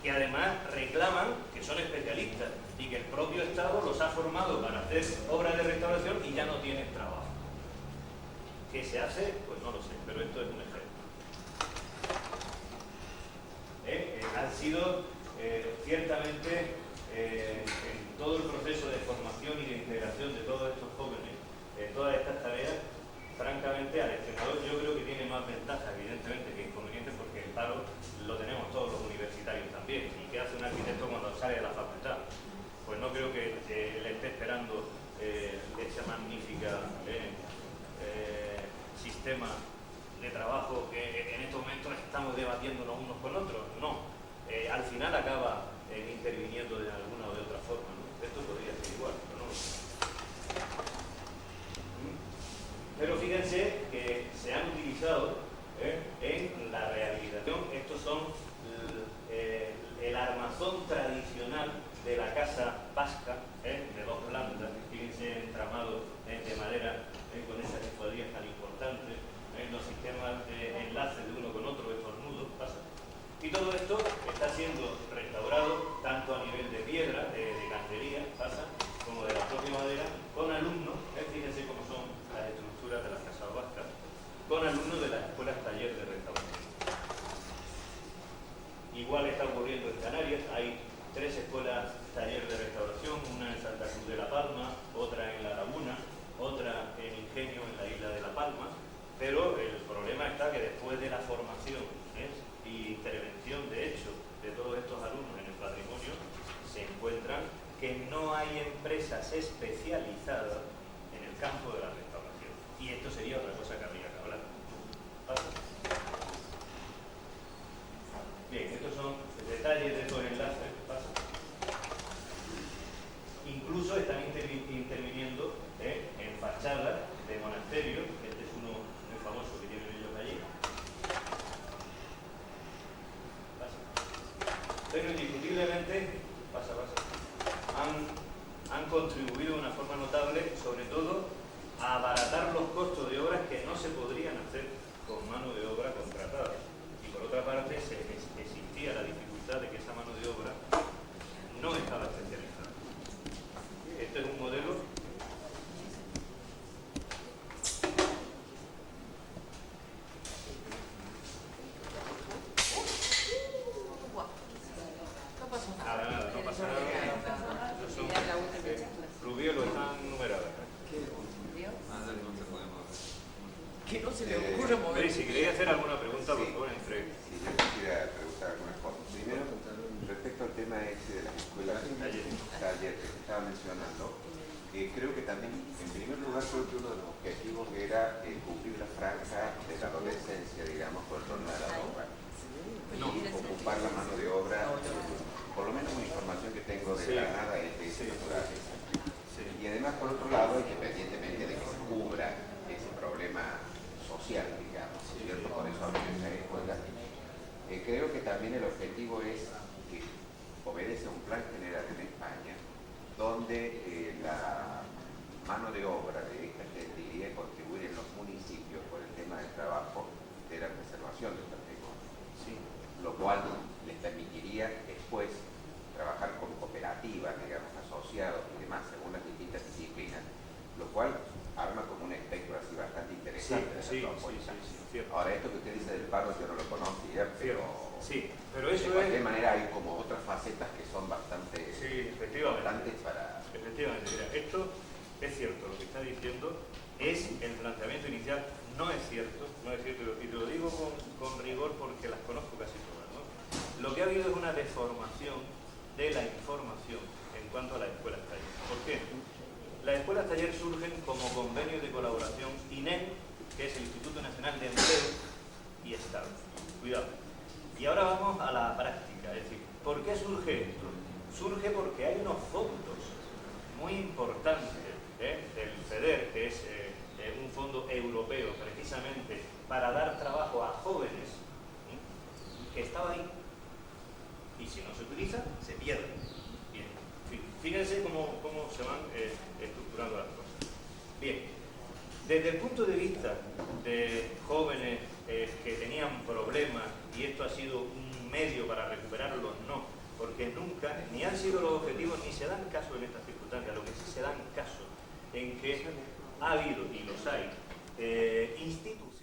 S1: que que además reclaman que son especialistas y que el propio Estado los ha formado para hacer obras de restauración y ya no tienen trabajo. ¿Qué se hace? Pues no lo sé, pero esto es un ejemplo. Han sido ciertamente en todo el proceso de formación y de integración de todos estos jóvenes, todas estas tareas, francamente al extremador yo creo que tiene más ventajas evidentemente que inconvenientes, porque el paro lo tenemos todos los universitarios también. ¿Y qué hace un arquitecto cuando sale de la facultad? Pues no creo que le esté esperando esa magnífica sistema de trabajo que en estos momentos estamos debatiendo los unos con otros. No, al final acaba interviniendo de alguna o de otra forma, ¿no? Esto podría ser igual, pero no lo sé. Pero fíjense que se han utilizado en la rehabilitación. Estos son el armazón tradicional de la casa vasca, de 2 plantas. Fíjense entramado de madera con esas escuadrillas tan importantes, los sistemas de enlace de uno con otro, estos nudos, pasa. Y todo esto está siendo restaurado tanto a nivel de piedra, de cantería, pasa, como de la propia madera, con alumnos, fíjense cómo son las estructuras de las casas vascas, con alumnos de las escuelas taller de restauración. Igual está ocurriendo en Canarias, hay 3 escuelas taller de restauración, una en Santa Cruz de la Palma, otra en La Laguna, otra en Ingenio, en la isla de La Palma, pero el problema está que después de la formación y intervención, de hecho, de todos estos alumnos en el patrimonio, se encuentran que no hay empresas especializadas en el campo de la restauración. Y esto sería otra cosa que habría que hablar. ¿Pasa? Bien, estos son detalles de estos enlaces. ¿Pasa? Incluso están interviniendo en fachadas de monasterios. Este es uno muy famoso que tienen ellos allí. ¿Pasa? Pero indiscutiblemente han contribuido de una forma notable, sobre todo, a abaratar los costos de obras que no se podrían hacer con mano de obra contratada. Y por otra parte, existía la dificultad de que esa mano de obra no estaba especializada. Este es un modelo Rubio, lo están numeradas.
S3: Que no se le ocurre mover.
S1: Si queréis hacer alguna pregunta, por favor, entre.
S2: Sí, yo quisiera preguntar algunas cosas. Primero, respecto al tema ese de las escuelas taller que se estaba mencionando, creo que también, en primer lugar, creo que uno de los objetivos era cubrir la franja de la adolescencia, digamos, por el torno de la obra. No, ocupar la mano de obra, por lo menos una información que tengo de Granada es de ese naturaleza. Y además, por otro lado, independientemente de que se cubra ese problema social, digamos, ¿cierto? Por eso hablo de esas escuelas. Creo que también el objetivo es que obedece a un plan general en España, donde la mano de obra de esta gente iría a contribuir en los municipios por el tema del trabajo de la preservación del patrimonio. Lo cual les permitiría después trabajar con cooperativas, digamos, asociados y demás, según las distintas disciplinas, lo cual arma como un espectro así bastante interesante de la propuesta. Ahora, esto que usted dice del paro yo no lo conocía, pero,
S1: pero eso
S2: de cualquier manera hay como otras facetas que son bastante importantes para...
S1: Efectivamente, mira, esto es cierto, lo que está diciendo es el planteamiento inicial, no es cierto, y te lo digo con rigor porque las conozco casi todas, ¿no? Lo que ha habido es una deformación de la información en cuanto a las escuelas taller. ¿Por qué? Las escuelas taller surgen como convenios de colaboración INEM, que es el Instituto Nacional de Empleo, y Estado. Cuidado. Y ahora vamos a la práctica, es decir, ¿por qué surge esto? Surge porque hay unos fondos muy importantes del FEDER, que es un fondo europeo precisamente para dar trabajo a jóvenes, que estaba ahí. Y si no se utiliza, se pierde. Bien. Fíjense cómo se van estructurando las cosas. Bien, desde el punto de vista de jóvenes que tenían problemas, y esto ha sido un medio para recuperarlos, no. porque nunca, ni han sido los objetivos, ni se dan caso en estas circunstancias. Lo que sí se dan caso en que ha habido, y los hay, instituciones